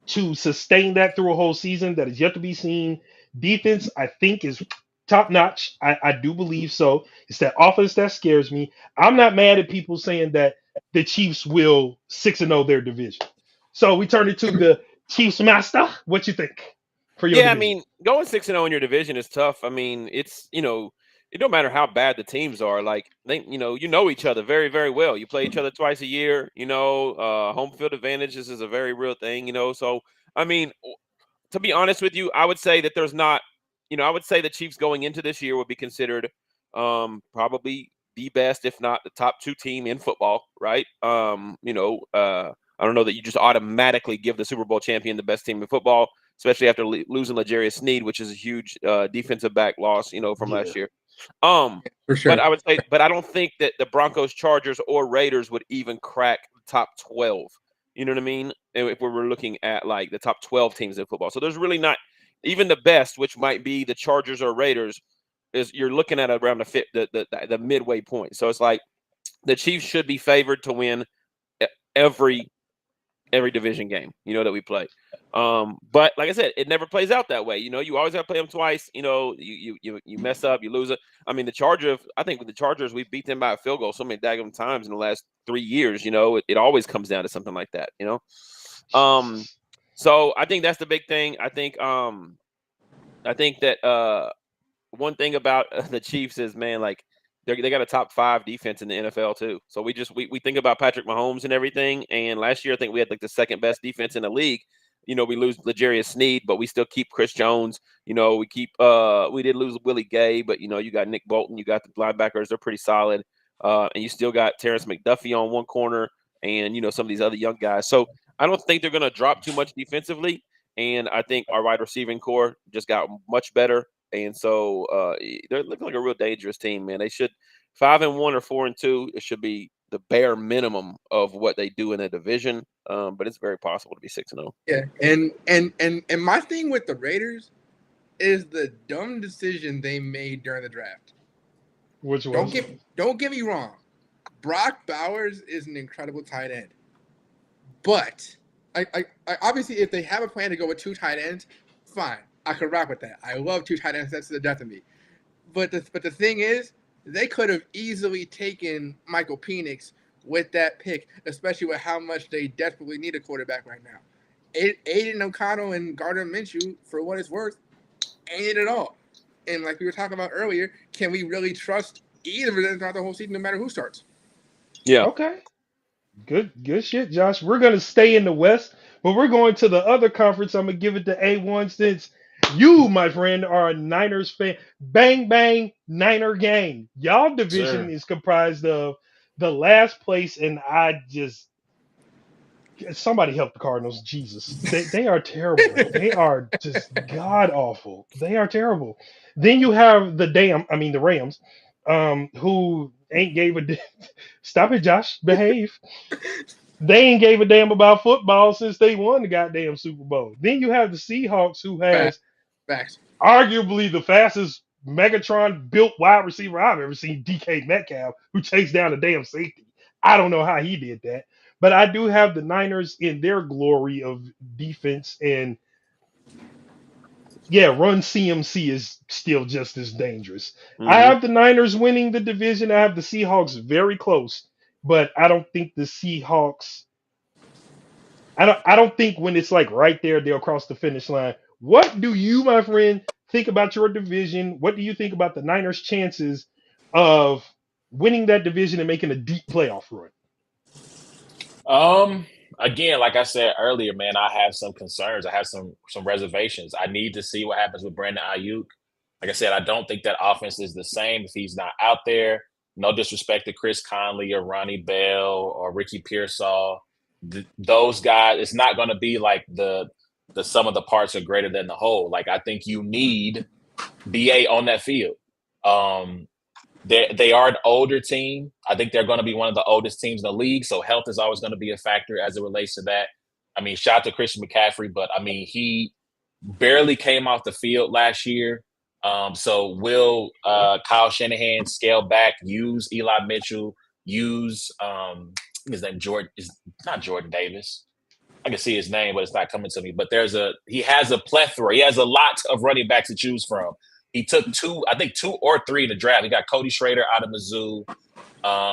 Speaker 1: sustain that through a whole season? That is yet to be seen. Defense, I think, is top notch. I do believe so. It's that offense that scares me. I'm not mad at people saying that the Chiefs will 6-0 their division. So we turn it to the Chiefs master. What you think for your
Speaker 3: Yeah, I
Speaker 1: division?
Speaker 3: mean, going 6-0 in your division is tough. I mean, it's it don't matter how bad the teams are. Like they, you know each other very, very well. You play each other twice a year. Home field advantage is a very real thing. So I mean, to be honest with you, I would say that there's not. I would say the Chiefs going into this year would be considered probably the best, if not the top two team in football, right? I don't know that you just automatically give the Super Bowl champion the best team in football, especially after losing L'Jarius Sneed, which is a huge defensive back loss, from
Speaker 1: Yeah.
Speaker 3: last year. But
Speaker 2: for sure.
Speaker 3: I would say, but I don't think that the Broncos, Chargers, or Raiders would even crack the top 12. You know what I mean? If we were looking at like the top 12 teams in football. So there's really not even the best, which might be the Chargers or Raiders, is you're looking at around the midway point. So it's like the Chiefs should be favored to win every division game, that we play. But like I said, it never plays out that way. You always got to play them twice. You mess up, you lose it. I mean, I think with the Chargers, we beat them by a field goal so many daggum times in the last 3 years. It always comes down to something like that. So I think that's the big thing. I think that one thing about the Chiefs is, man, like they got a top 5 defense in the NFL too. So we think about Patrick Mahomes and everything. And last year, I think we had like the second best defense in the league. We lose L'Jarius Sneed, but we still keep Chris Jones. We did lose Willie Gay, but you got Nick Bolton, you got the linebackers, they're pretty solid. And you still got Terrence McDuffie on one corner and some of these other young guys. So I don't think they're going to drop too much defensively. And I think our wide receiving core just got much better. And so they're looking like a real dangerous team, man. They should 5-1 or 4-2. It should be the bare minimum of what they do in a division. But it's very possible to be 6-0.
Speaker 2: Yeah, and my thing with the Raiders is the dumb decision they made during the draft.
Speaker 1: Which
Speaker 2: Don't
Speaker 1: was
Speaker 2: get me wrong. Brock Bowers is an incredible tight end. But I obviously, if they have a plan to go with 2 tight ends, fine. I could rock with that. I love 2 tight ends. That's the death of me. But the thing is, they could have easily taken Michael Penix with that pick, especially with how much they desperately need a quarterback right now. Aiden O'Connell and Gardner Minshew, for what it's worth, ain't it at all. And like we were talking about earlier, can we really trust either of them throughout the whole season, no matter who starts?
Speaker 3: Yeah.
Speaker 1: okay. Good shit, Josh. We're gonna stay in the West, but we're going to the other conference. I'm gonna give it to A1 since you, my friend, are a Niners fan. Bang bang, Niner gang. Y'all division
Speaker 4: Sir.
Speaker 1: is comprised of the last place, and I just somebody help the Cardinals. Jesus, they are terrible. They are just god awful. They are terrible. Then you have the Rams, who ain't gave a stop it, Josh, behave. They ain't gave a damn about football since they won the goddamn Super Bowl. Then you have the Seahawks, who has
Speaker 2: Facts.
Speaker 1: arguably the fastest Megatron built wide receiver I've ever seen, DK Metcalf, who chased down a damn safety. I don't know how he did that. But I do have the Niners in their glory of defense. And yeah, run CMC is still just as dangerous. I
Speaker 3: Mm-hmm.
Speaker 1: have the Niners winning the division. I have the Seahawks very close. But I don't think the Seahawks. I don't think when it's like right there they'll cross the finish line. What do you, my friend, think about your division? What do you think about the Niners' chances of winning that division and making a deep playoff run?
Speaker 4: Again, like I said earlier, man, I have some concerns. I have some reservations. I need to see what happens with Brandon Ayuk. Like I said, I don't think that offense is the same if he's not out there. No disrespect to Chris Conley or Ronnie Bell or Ricky Pearsall. Those guys, it's not going to be like the sum of the parts are greater than the whole. Like I think you need BA on that field. They are an older team. I think they're going to be one of the oldest teams in the league. So health is always going to be a factor as it relates to that. I mean, shout out to Christian McCaffrey, but I mean, he barely came off the field last year. So will Kyle Shanahan scale back, use Eli Mitchell, use his name is not Jordan Davis. I can see his name, but it's not coming to me. But he has a plethora. He has a lot of running backs to choose from. He took two or three in the draft. He got Cody Schrader out of Mizzou.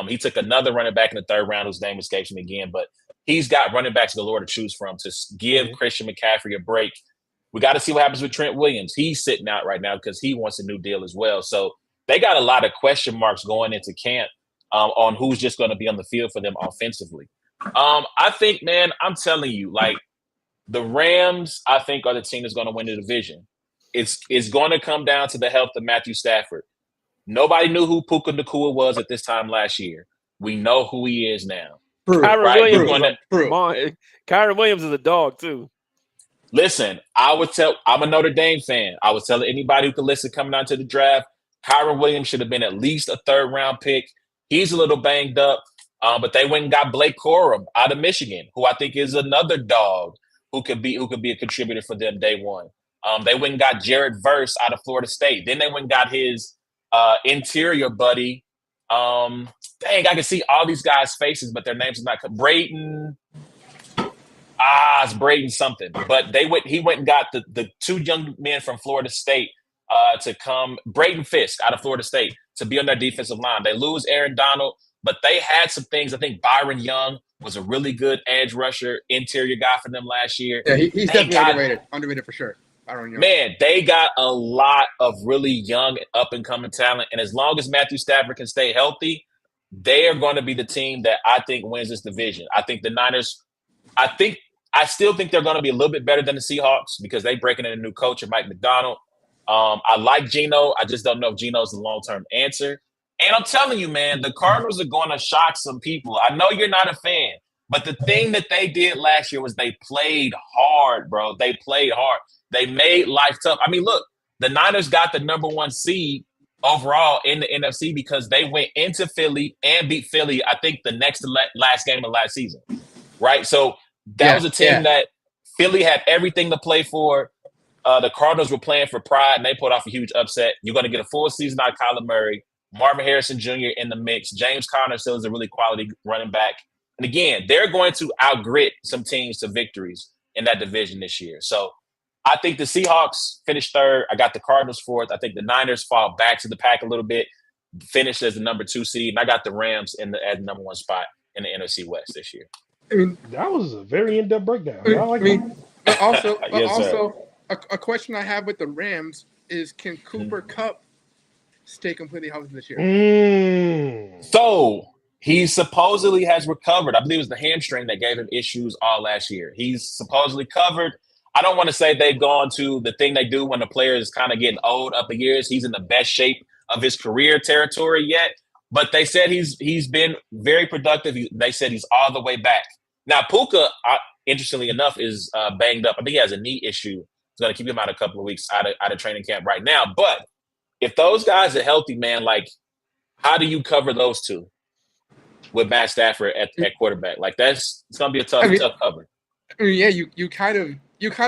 Speaker 4: He took another running back in the third round whose name escapes me again. But he's got running backs galore to choose from to give Christian McCaffrey a break. We got to see what happens with Trent Williams. He's sitting out right now because he wants a new deal as well. So they got a lot of question marks going into camp on who's just going to be on the field for them offensively. I think, man, I'm telling you, like the Rams, I think are the team that's going to win the division. It's going to come down to the health of Matthew Stafford. Nobody knew who Puka Nacua was at this time last year. We know who he is now.
Speaker 3: Kyron Williams is a dog too.
Speaker 4: Listen, I'm a Notre Dame fan. I was telling anybody who could listen coming down to the draft, Kyron Williams should have been at least a third-round pick. He's a little banged up, but they went and got Blake Corum out of Michigan, who I think is another dog who could be a contributor for them day one. They went and got Jared Verse out of Florida State. Then they went and got his interior buddy. I can see all these guys' faces, but their names are not Brayton. It's Brayton something. But he went and got the two young men from Florida State to come, Brayton Fisk out of Florida State, to be on their defensive line. They lose Aaron Donald, but they had some things. I think Byron Young was a really good edge rusher, interior guy for them last year.
Speaker 2: Yeah, he's definitely underrated for sure.
Speaker 4: Man, they got a lot of really young, up-and-coming talent. And as long as Matthew Stafford can stay healthy, they are going to be the team that I think wins this division. I think the Niners – I still think they're going to be a little bit better than the Seahawks because they're breaking in a new coach and Mike McDonald. I like Geno. I just don't know if Geno's the long-term answer. And I'm telling you, man, the Cardinals are going to shock some people. I know you're not a fan, but the thing that they did last year was they played hard, bro. They played hard. They made life tough. I mean, look, the Niners got the number one seed overall in the NFC because they went into Philly and beat Philly, I think, the next to last game of last season, right? So that was a team that Philly had everything to play for. The Cardinals were playing for pride, and they put off a huge upset. You're going to get a full season out of Kyler Murray, Marvin Harrison Jr. in the mix. James Conner still is a really quality running back. And again, they're going to outgrit some teams to victories in that division this year. So I think the Seahawks finish third. I got the Cardinals fourth. I think the Niners fall back to the pack a little bit, finish as the number 2 seed. And I got the Rams at the number 1 spot in the NFC West this year.
Speaker 1: I mean, that was a very in-depth breakdown.
Speaker 2: But also a question I have with the Rams is, can Cooper Kupp stay completely healthy this year?
Speaker 4: So he supposedly has recovered. I believe it was the hamstring that gave him issues all last year. He's supposedly covered. I don't want to say they've gone to the thing they do when the player is kind of getting old up the years. He's in the best shape of his career territory yet. But they said he's been very productive. They said he's all the way back. Now, Puka, interestingly enough, is banged up. I think he has a knee issue. It's going to keep him out a couple of weeks out of training camp right now. But if those guys are healthy, man, like, how do you cover those two with Matt Stafford at quarterback? Like, it's going to be a tough cover.
Speaker 2: I mean, yeah, you kind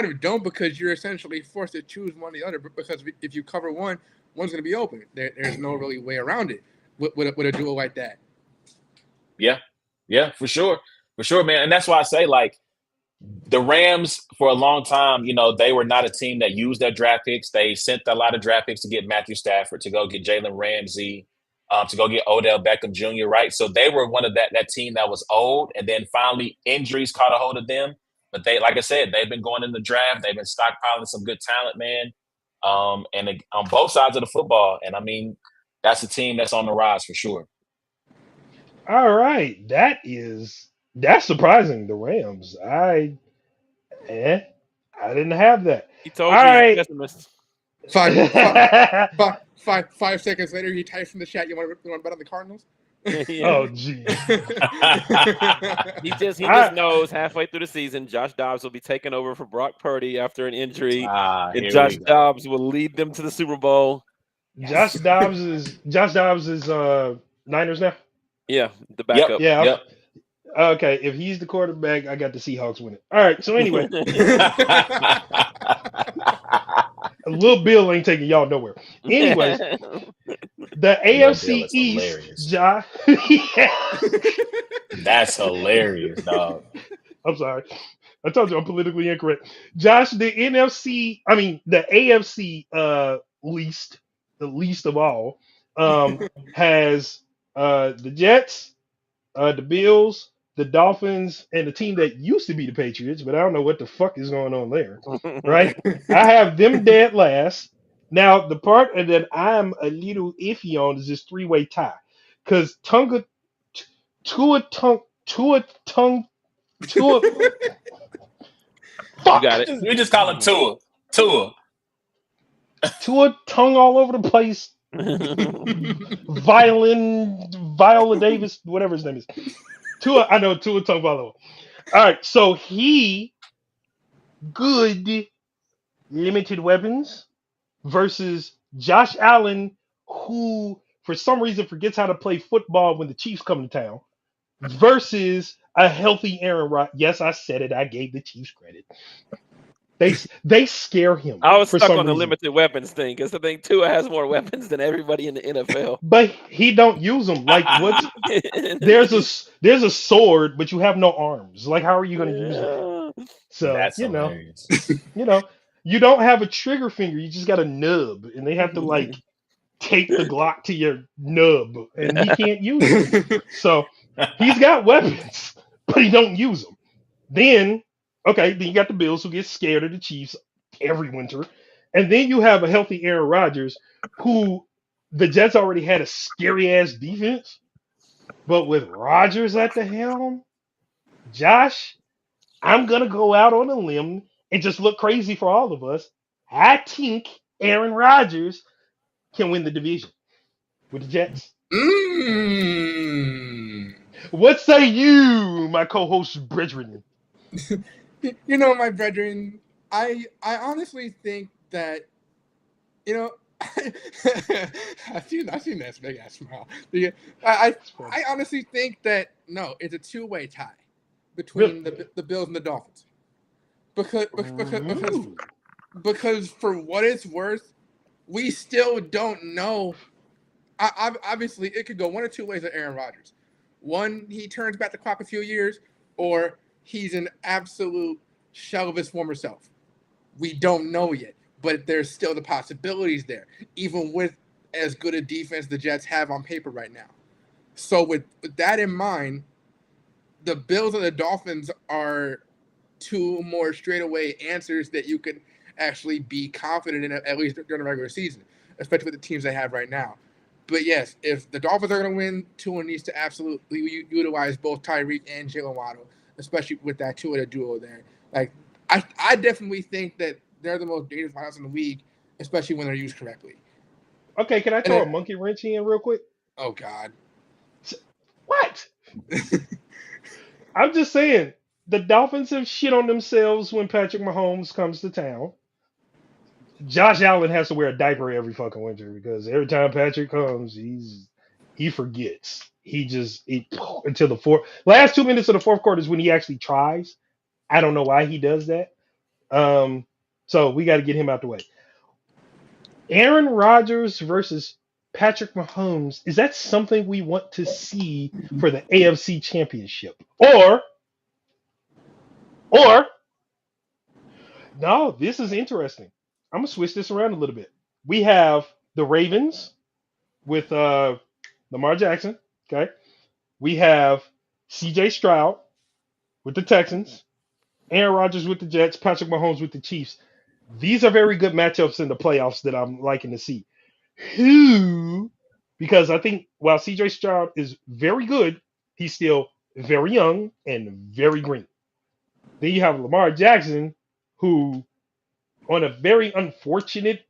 Speaker 2: of don't, because you're essentially forced to choose one or the other. Because if you cover one, one's going to be open. There's no really way around it with a duo like that.
Speaker 4: Yeah, for sure, man. And that's why I say, like, the Rams for a long time, they were not a team that used their draft picks. They sent a lot of draft picks to get Matthew Stafford, to go get Jalen Ramsey, to go get Odell Beckham Jr., right? So they were one of that team that was old, and then finally injuries caught a hold of them. But they, like I said, they've been going in the draft. They've been stockpiling some good talent, man, and on both sides of the football. And, I mean, that's a team that's on the rise for sure.
Speaker 1: All right, that's surprising. The Rams. I didn't have that.
Speaker 3: He told
Speaker 1: All
Speaker 3: you he's a
Speaker 1: right.
Speaker 3: pessimist.
Speaker 2: Five seconds later, he types in the chat, you want to bet on the Cardinals?
Speaker 3: Yeah.
Speaker 1: Oh, jeez.
Speaker 3: He just
Speaker 1: I
Speaker 3: knows halfway through the season, Josh Dobbs will be taking over for Brock Purdy after an injury, and
Speaker 4: Here
Speaker 3: Josh
Speaker 4: we go.
Speaker 3: Dobbs will lead them to the Super Bowl.
Speaker 1: Josh Dobbs is Niners now.
Speaker 3: Yeah, the
Speaker 4: Yep.
Speaker 3: backup.
Speaker 1: Yeah.
Speaker 4: Yep.
Speaker 1: Okay, if he's the quarterback, I got the Seahawks winning. All right. So anyway, Lil Bill ain't taking y'all nowhere. Anyways, the
Speaker 4: Bill
Speaker 1: AFC
Speaker 4: is
Speaker 1: East,
Speaker 4: hilarious.
Speaker 1: Josh.
Speaker 4: That's hilarious, dog.
Speaker 1: I'm sorry. I told you I'm politically incorrect. Josh, the AFC the least of all, has the Jets, the Bills, the Dolphins, and the team that used to be the Patriots, but I don't know what the fuck is going on there. Right? I have them dead last. Now, the part that I'm a little iffy on is this three-way tie. Because Tua
Speaker 3: You got it.
Speaker 4: We just call him Tua.
Speaker 1: Tua tongue all over the place. Viola Davis, whatever his name is. Tua tongue all over. All right, so he good limited weapons versus Josh Allen, who for some reason forgets how to play football when the Chiefs come to town, versus a healthy Aaron Rodgers. Yes, I said it. I gave the Chiefs credit. They scare him.
Speaker 3: I was
Speaker 1: for
Speaker 3: stuck
Speaker 1: some
Speaker 3: on the
Speaker 1: reason.
Speaker 3: limited weapons thing because I think Tua has more weapons than everybody in the NFL.
Speaker 1: But he don't use them. Like what's there's a sword, but you have no arms. Like how are you going to use it? So
Speaker 4: That's hilarious.
Speaker 1: you don't have a trigger finger. You just got a nub, and they have to like take the Glock to your nub, and he can't use it. So he's got weapons, but he don't use them. Then you got the Bills who get scared of the Chiefs every winter, and then you have a healthy Aaron Rodgers who the Jets already had a scary ass defense, but with Rodgers at the helm, Josh, I'm gonna go out on a limb and just look crazy for all of us. I think Aaron Rodgers can win the division with the Jets. What say you, my co-host brethren?
Speaker 2: You know, my brethren, I honestly think that, you know, I've seen that big ass smile. I honestly think that no, it's a two-way tie between the Bills and the Dolphins, because for what it's worth, we still don't know. Obviously, it could go one or two ways with Aaron Rodgers. One, he turns back the clock a few years, or he's an absolute shell of his former self. We don't know yet, but there's still the possibilities there, even with as good a defense the Jets have on paper right now. So with that in mind, the Bills and the Dolphins are two more straightaway answers that you can actually be confident in, at least during the regular season, especially with the teams they have right now. But yes, if the Dolphins are going to win, Tua needs to absolutely utilize both Tyreek and Jalen Waddle, especially with that Tua duo there. Like, I definitely think that they're the most dangerous lineups in the league, especially when they're used correctly.
Speaker 1: Okay, can I throw a monkey wrench in real quick?
Speaker 2: Oh God.
Speaker 1: What? I'm just saying, the Dolphins have shit on themselves when Patrick Mahomes comes to town. Josh Allen has to wear a diaper every fucking winter because every time Patrick comes, he forgets. Until the last 2 minutes of the fourth quarter is when he actually tries. I don't know why he does that. So we got to get him out the way. Aaron Rodgers versus Patrick Mahomes, is that something we want to see for the AFC Championship? Or no, this is interesting. I'm gonna switch this around a little bit. We have the Ravens with Lamar Jackson. Okay, we have C.J. Stroud with the Texans, Aaron Rodgers with the Jets, Patrick Mahomes with the Chiefs. These are very good matchups in the playoffs that I'm liking to see. Because I think while C.J. Stroud is very good, He's still very young and very green. Then you have Lamar Jackson, who on a very unfortunate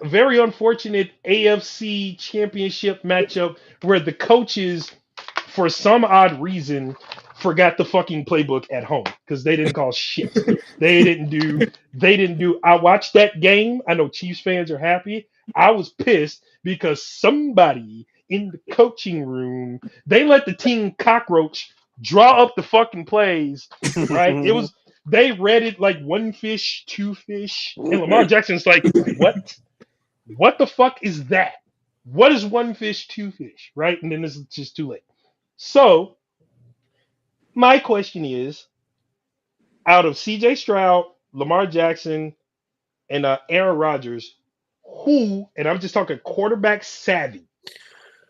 Speaker 1: AFC championship matchup where the coaches, for some odd reason, forgot the fucking playbook at home because they didn't call shit. They didn't do. I watched that game. I know Chiefs fans are happy. I was pissed because somebody in the coaching room, they let the team cockroach draw up the fucking plays, right? It was, they read it like one fish, two fish, and Lamar Jackson's like, what? What the fuck is that? What is one fish, two fish, right? And then it's just too late. So my question is, out of C.J. Stroud, Lamar Jackson, and Aaron Rodgers, who, and I'm just talking quarterback savvy,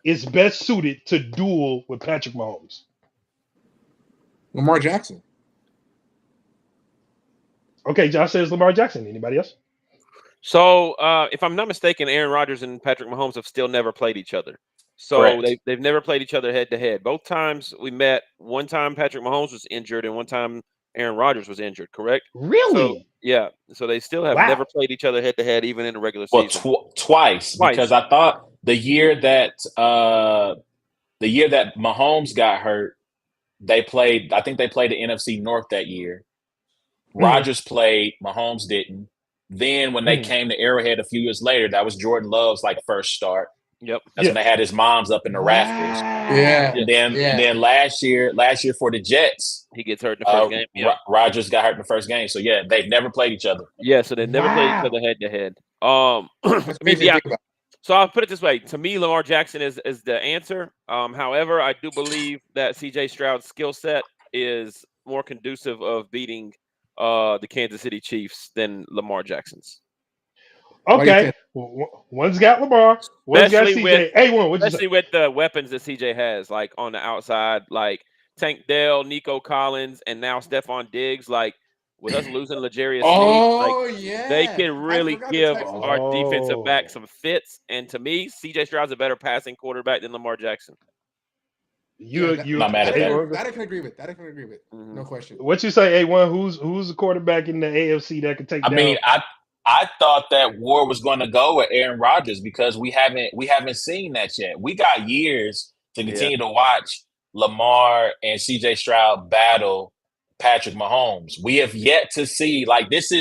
Speaker 1: is best suited to duel with Patrick Mahomes?
Speaker 2: Lamar Jackson.
Speaker 1: Okay, Josh says Lamar Jackson. Anybody else?
Speaker 3: So, if I'm not mistaken, Aaron Rodgers and Patrick Mahomes have still never played each other. So they've never played each other head to head. Both times we met, one time Patrick Mahomes was injured and one time Aaron Rodgers was injured, correct?
Speaker 1: Really?
Speaker 3: So, yeah. So they still have never played each other head to head, even in the regular season.
Speaker 4: Well, twice, because I thought the year that Mahomes got hurt, they played. I think they played the NFC North that year. Rodgers played, Mahomes didn't. Then when they came to Arrowhead a few years later, that was Jordan Love's first start.
Speaker 3: Yep.
Speaker 4: That's when they had his mom's up in the rafters.
Speaker 2: Yeah.
Speaker 4: And then last year for the Jets,
Speaker 3: he gets hurt in the first game. Yep.
Speaker 4: Rodgers got hurt in the first game. So yeah, they've never played each other.
Speaker 3: Yeah, so they've never played each other head to head. I mean, yeah. So I'll put it this way: to me, Lamar Jackson is the answer. However, I do believe that C.J. Stroud's skill set is more conducive of beating the Kansas City Chiefs than Lamar Jackson's.
Speaker 1: Okay, one's got Lamar, one's got CJ.
Speaker 3: Especially with the weapons that CJ has, like on the outside, like Tank Dell, Nico Collins, and now Stephon Diggs. Like with us losing L'Jarius Sneed, they can really give our defensive back some fits. And to me, CJ Stroud's a better passing quarterback than Lamar Jackson.
Speaker 1: I'm
Speaker 2: not mad at that. That I can agree with. Mm-hmm. No question.
Speaker 1: What you say, A1? Who's the quarterback in the AFC that can take down?
Speaker 4: I mean, I thought that war was going to go with Aaron Rodgers because we haven't seen that yet. We got years to continue to watch Lamar and CJ Stroud battle Patrick Mahomes. We have yet to see, this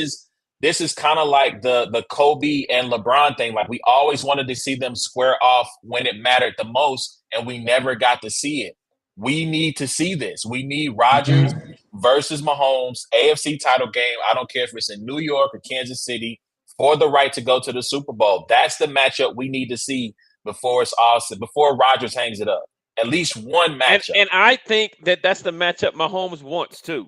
Speaker 4: is kind of like the Kobe and LeBron thing. Like, we always wanted to see them square off when it mattered the most, and we never got to see it. We need to see this. We need Rodgers versus Mahomes, AFC title game. I don't care if it's in New York or Kansas City, for the right to go to the Super Bowl. That's the matchup we need to see before it's awesome, before Rodgers hangs it up. At least one matchup.
Speaker 3: And I think that's the matchup Mahomes wants too.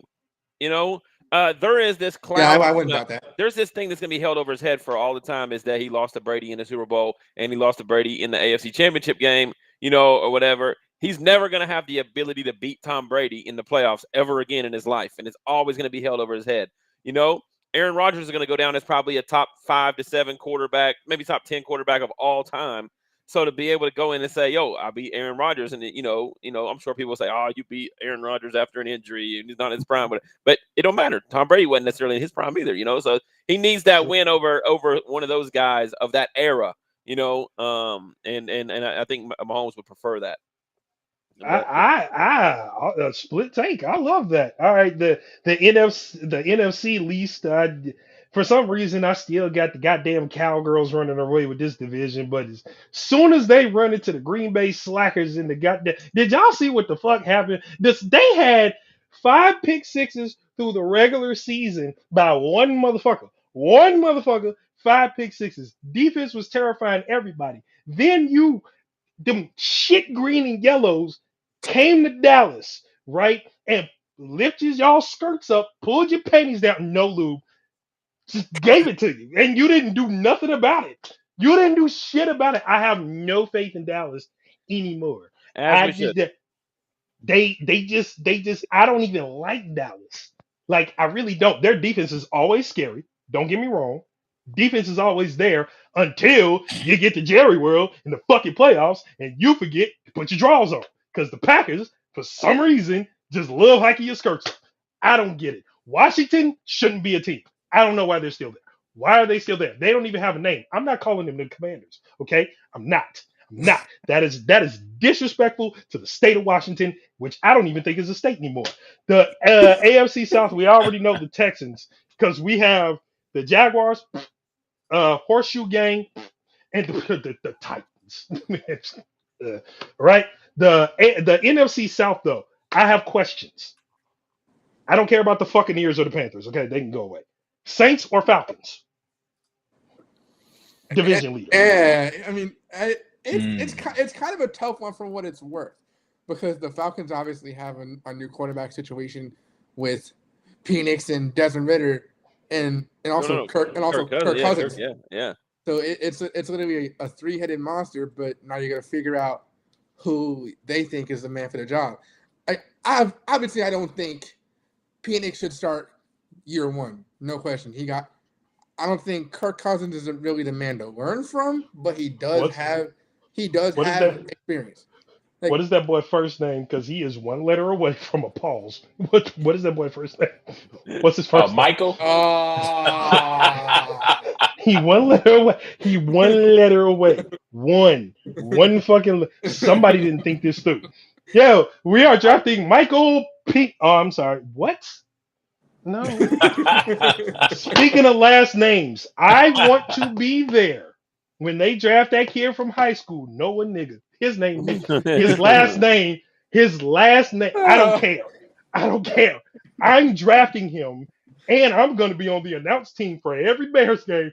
Speaker 3: There is this cloud.
Speaker 2: Yeah, I wouldn't doubt that.
Speaker 3: There's this thing that's going to be held over his head for all the time, is that he lost to Brady in the Super Bowl and he lost to Brady in the AFC Championship game, or whatever. He's never going to have the ability to beat Tom Brady in the playoffs ever again in his life, and it's always going to be held over his head. Aaron Rodgers is going to go down as probably a top 5 to 7 quarterback, maybe top 10 quarterback of all time. So to be able to go in and say, "Yo, I beat Aaron Rodgers," and I'm sure people will say, "Oh, you beat Aaron Rodgers after an injury and he's not in his prime," but it don't matter. Tom Brady wasn't necessarily in his prime either, So he needs that win over one of those guys of that era, and I think Mahomes would prefer that.
Speaker 1: A split take. I love that. All right, the NFC least. For some reason, I still got the goddamn Cowgirls running away with this division. But as soon as they run into the Green Bay Slackers in the goddamn, did y'all see what the fuck happened? They had 5 pick sixes through the regular season by one motherfucker. 5 pick sixes. Defense was terrifying everybody. Then them shit green and yellows came to Dallas, right? And lifted y'all skirts up, pulled your panties down, no lube, just gave it to you. And you didn't do nothing about it. You didn't do shit about it. I have no faith in Dallas anymore. They just I don't even like Dallas. Like, I really don't. Their defense is always scary. Don't get me wrong. Defense is always there until you get to Jerry World in the fucking playoffs and you forget to Put your drawers on. Because the Packers, for some reason, just love hiking your skirts up. I don't get it. Washington shouldn't be a team. I don't know why they're still there. Why are they still there? They don't even have a name. I'm not calling them the Commanders. Okay? I'm not. That is disrespectful to the state of Washington, which I don't even think is a state anymore. The AFC South, we already know the Texans because we have the Jaguars, Horseshoe Gang, and the Titans. Right? The NFC South, though, I have questions. I don't care about the fucking ears or the Panthers. Okay, they can go away. Saints or Falcons? Division leader.
Speaker 2: Yeah, I mean, it's kind of a tough one for what it's worth, because the Falcons obviously have a new quarterback situation with Penix and Desmond Ritter, and also Kirk Cousins.
Speaker 3: Yeah.
Speaker 2: So it's literally a three-headed monster. But now you got to figure out who they think is the man for the job. Obviously I don't think Penix should start year one. No question. I don't think Kirk Cousins isn't really the man to learn from, but he does have experience. Like,
Speaker 1: what is that boy first name? Because he is one letter away from a pause. What is that boy first name? What's his first name?
Speaker 4: Michael.
Speaker 1: He one letter away. He one letter away. One fucking. Somebody didn't think this through. Yo, we are drafting Michael P. Oh, I'm sorry. What? No. Speaking of last names, I want to be there when they draft that kid from high school. Noah nigga. His last name. I don't care. I'm drafting him, and I'm going to be on the announce team for every Bears game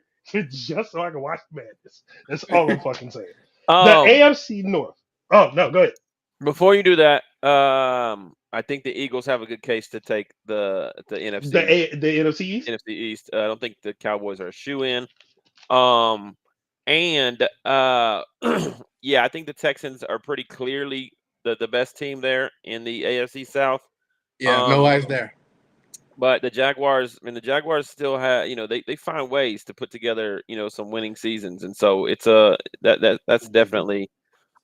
Speaker 1: just so I can watch the madness. That's all I'm fucking saying. The AFC North. Oh, no, go ahead.
Speaker 3: Before you do that, I think the Eagles have a good case to take the NFC.
Speaker 1: The NFC East?
Speaker 3: NFC East. I don't think the Cowboys are a shoe-in. Yeah, I think the Texans are pretty clearly the best team there in the AFC South.
Speaker 2: Yeah, no lies there.
Speaker 3: But the Jaguars still have, they find ways to put together, some winning seasons, and so it's that's definitely.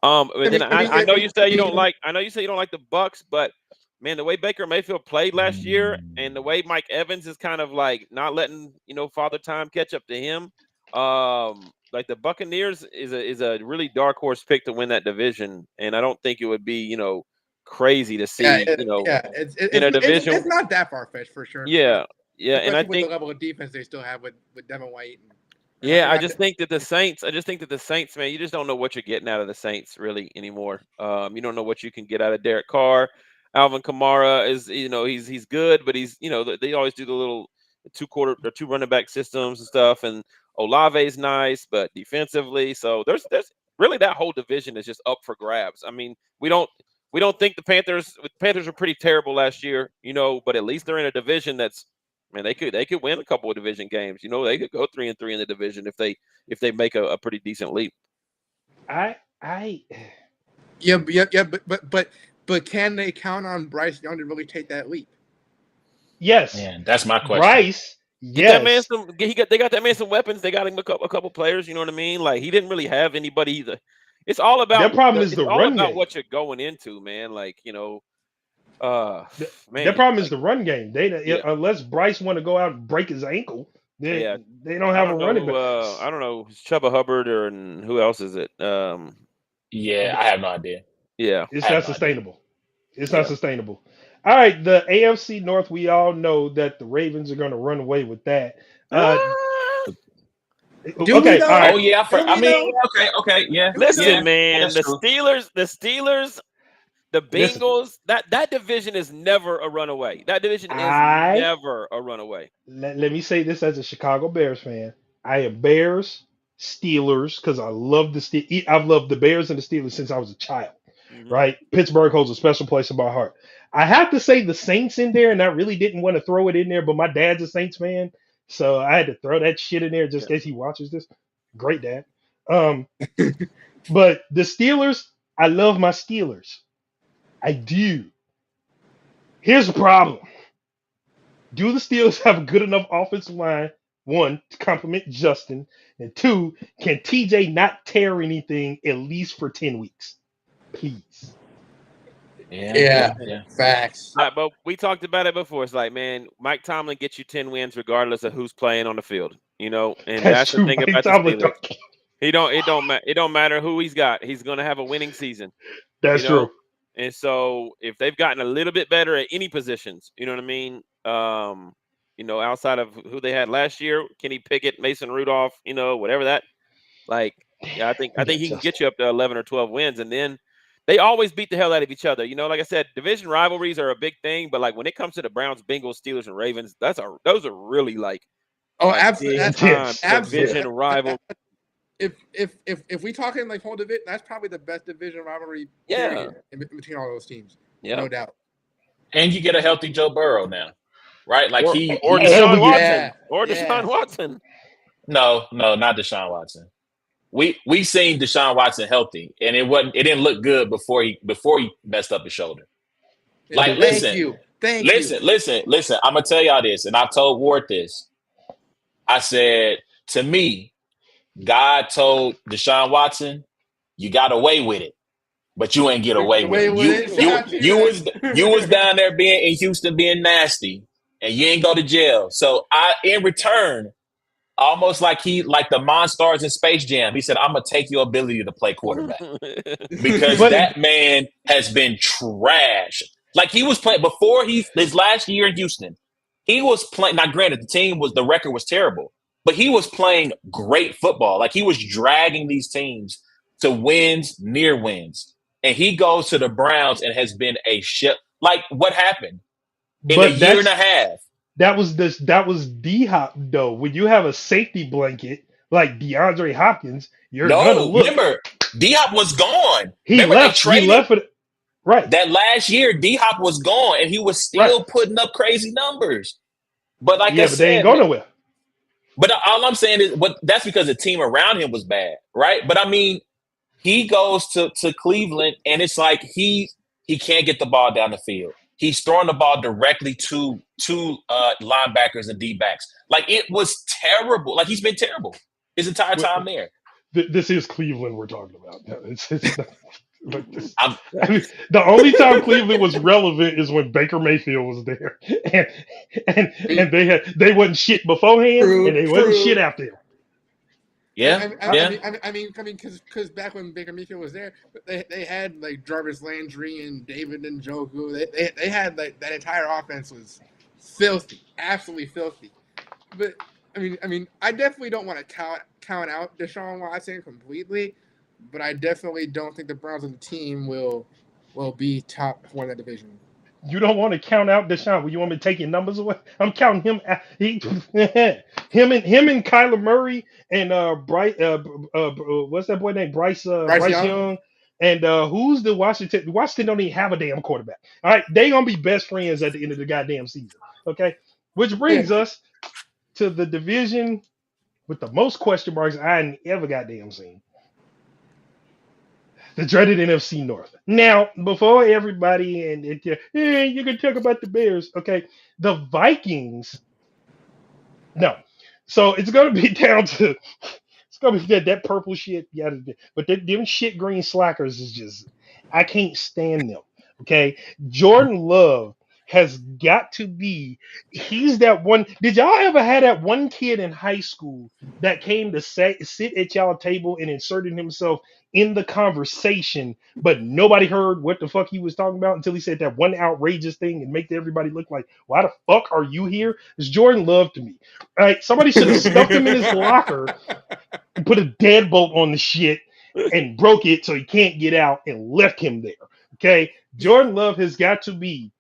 Speaker 3: I know you say you don't like the Bucks, but man, the way Baker Mayfield played last year and the way Mike Evans is kind of like not letting Father Time catch up to him, like the Buccaneers is a really dark horse pick to win that division, and I don't think it would be crazy to see
Speaker 2: it's
Speaker 3: in a division.
Speaker 2: It's not that far fetched for sure.
Speaker 3: Yeah,
Speaker 2: especially
Speaker 3: and I
Speaker 2: with
Speaker 3: think
Speaker 2: the level of defense they still have with Devin White.
Speaker 3: I just think that the Saints, man, you just don't know what you're getting out of the Saints really anymore. You don't know what you can get out of Derek Carr. Alvin Kamara is, he's good, but he's, they always do the little two running back systems and stuff. And Olave's nice, but defensively, so there's really that whole division is just up for grabs. I mean, we don't think the Panthers were pretty terrible last year, but at least they're in a division that's. Man, they could win a couple of division games. They could go 3-3 in the division if they make a pretty decent leap.
Speaker 2: But can they count on Bryce Young to really take that leap?
Speaker 1: Yes.
Speaker 4: Man, that's my question.
Speaker 1: Bryce, yes.
Speaker 3: They got that man some weapons. They got him a couple players. You know what I mean? Like he didn't really have anybody either. It's all about
Speaker 1: their problem is the run game.
Speaker 3: What you're going into, man. Like man,
Speaker 1: their problem is the run game. Unless Bryce want to go out and break his ankle, they don't have a running back.
Speaker 3: I don't know, it's Chuba Hubbard and who else is it?
Speaker 4: I have no idea.
Speaker 3: Yeah,
Speaker 1: it's not sustainable. It's not sustainable. All right, the AFC North. We all know that the Ravens are going to run away with that.
Speaker 2: Okay.
Speaker 1: All right.
Speaker 4: Oh yeah. Okay. Yeah.
Speaker 3: Listen, man. The
Speaker 4: true.
Speaker 3: Steelers. The Bengals, that division is never a runaway. That division is never a runaway.
Speaker 1: Let me say this as a Chicago Bears fan. I am Bears, Steelers, because I love I've loved the Bears and the Steelers since I was a child. Mm-hmm. Right? Pittsburgh holds a special place in my heart. I have to say the Saints in there, and I really didn't want to throw it in there, but my dad's a Saints fan, so I had to throw that shit in there just in case he watches this. Great dad. But the Steelers, I love my Steelers. I do. Here's the problem. Do the Steelers have a good enough offensive line, one, to complement Justin, and two, can TJ not tear anything at least for 10 weeks? Please.
Speaker 2: Yeah. Facts.
Speaker 3: But we talked about it before. It's like, man, Mike Tomlin gets you 10 wins regardless of who's playing on the field. You know, and that's the
Speaker 1: true.
Speaker 3: thing
Speaker 1: Mike
Speaker 3: about the
Speaker 1: Tomlin
Speaker 3: Steelers.
Speaker 1: don't-
Speaker 3: It don't matter who he's got. He's going to have a winning season.
Speaker 1: That's
Speaker 3: You know,
Speaker 1: true.
Speaker 3: and so if they've gotten a little bit better at any positions, you know what I mean? You know, outside of who they had last year, Kenny Pickett, Mason Rudolph, you know, whatever that. Like, yeah, I think he can get you up to 11 or 12 wins, and then they always beat the hell out of each other. You know, like I said, division rivalries are a big thing, but like when it comes to the Browns, Bengals, Steelers, and Ravens, those are really like
Speaker 2: Absolutely.
Speaker 3: big time
Speaker 1: Yes.
Speaker 3: division rival.
Speaker 2: If we talking like whole division, that's probably the best division rivalry period in between all those teams.
Speaker 3: Yeah,
Speaker 2: No doubt.
Speaker 4: And you get a healthy Joe Burrow now, right? Like
Speaker 3: or
Speaker 4: he's
Speaker 3: Deshaun Watson,
Speaker 2: Yeah.
Speaker 3: or
Speaker 2: Yeah.
Speaker 3: Deshaun Watson.
Speaker 4: no, not Deshaun Watson. We seen Deshaun Watson healthy, and it didn't look good before he messed up his shoulder. Like,
Speaker 2: Thank you.
Speaker 4: Listen. I'm gonna tell y'all this, and I told Ward this. I said, to me, God told Deshaun Watson, "You got away with it, but you ain't get away with it. You was down there being in Houston being nasty, and you ain't go to jail. So in return, almost like the Monstars in Space Jam, he said, I'm gonna take your ability to play quarterback because that man has been trash. Like he was playing before his last year in Houston. He was playing. Now, granted, the record was terrible, but he was playing great football. Like he was dragging these teams to wins, near wins, and he goes to the Browns and has been a shit. Like what happened in a year and a half?
Speaker 1: That was D-Hop though. When you have a safety blanket like DeAndre Hopkins, you're gonna look.
Speaker 4: Remember, D-Hop was gone.
Speaker 1: He left it. Right.
Speaker 4: That last year, D-Hop was gone, and he was still putting up crazy numbers. But like I said,
Speaker 1: they ain't go nowhere.
Speaker 4: But all I'm saying is, that's because the team around him was bad, right? But I mean, he goes to Cleveland, and it's like he can't get the ball down the field. He's throwing the ball directly to linebackers and D-backs. Like it was terrible. Like he's been terrible his entire time there.
Speaker 1: This is Cleveland we're talking about. It's not, I mean, the only time Cleveland was relevant is when Baker Mayfield was there, and they wasn't shit beforehand, and they wasn't shit after him.
Speaker 4: Yeah,
Speaker 2: I mean, because back when Baker Mayfield was there, they had like Jarvis Landry and David Njoku. They had like that entire offense was filthy, absolutely filthy. But I mean, I definitely don't want to count out Deshaun Watson completely, but I definitely don't think the Browns as a team will be top four in that division.
Speaker 1: You don't want to count out Deshaun. Well, you want me to take your numbers away? I'm counting him. Him and Kyler Murray and Bryce. What's that boy named Bryce Young. And who's the Washington? Washington don't even have a damn quarterback. All right, they gonna be best friends at the end of the goddamn season. Okay, which brings us to the division with the most question marks I ain't ever goddamn seen. The dreaded NFC North. Now, before everybody you can talk about the Bears. Okay, the Vikings. No, so it's gonna be down to that purple shit. Yeah, but them shit green slackers is just I can't stand them. Okay, Jordan Love has got to be. He's that one. Did y'all ever have that one kid in high school that came to sit at y'all table and inserted himself in the conversation, but nobody heard what the fuck he was talking about until he said that one outrageous thing and make everybody look like, why the fuck are you here? It's Jordan Love to me. All right, somebody should have stuffed him in his locker and put a deadbolt on the shit and broke it so he can't get out and left him there. Okay, Jordan Love has got to be.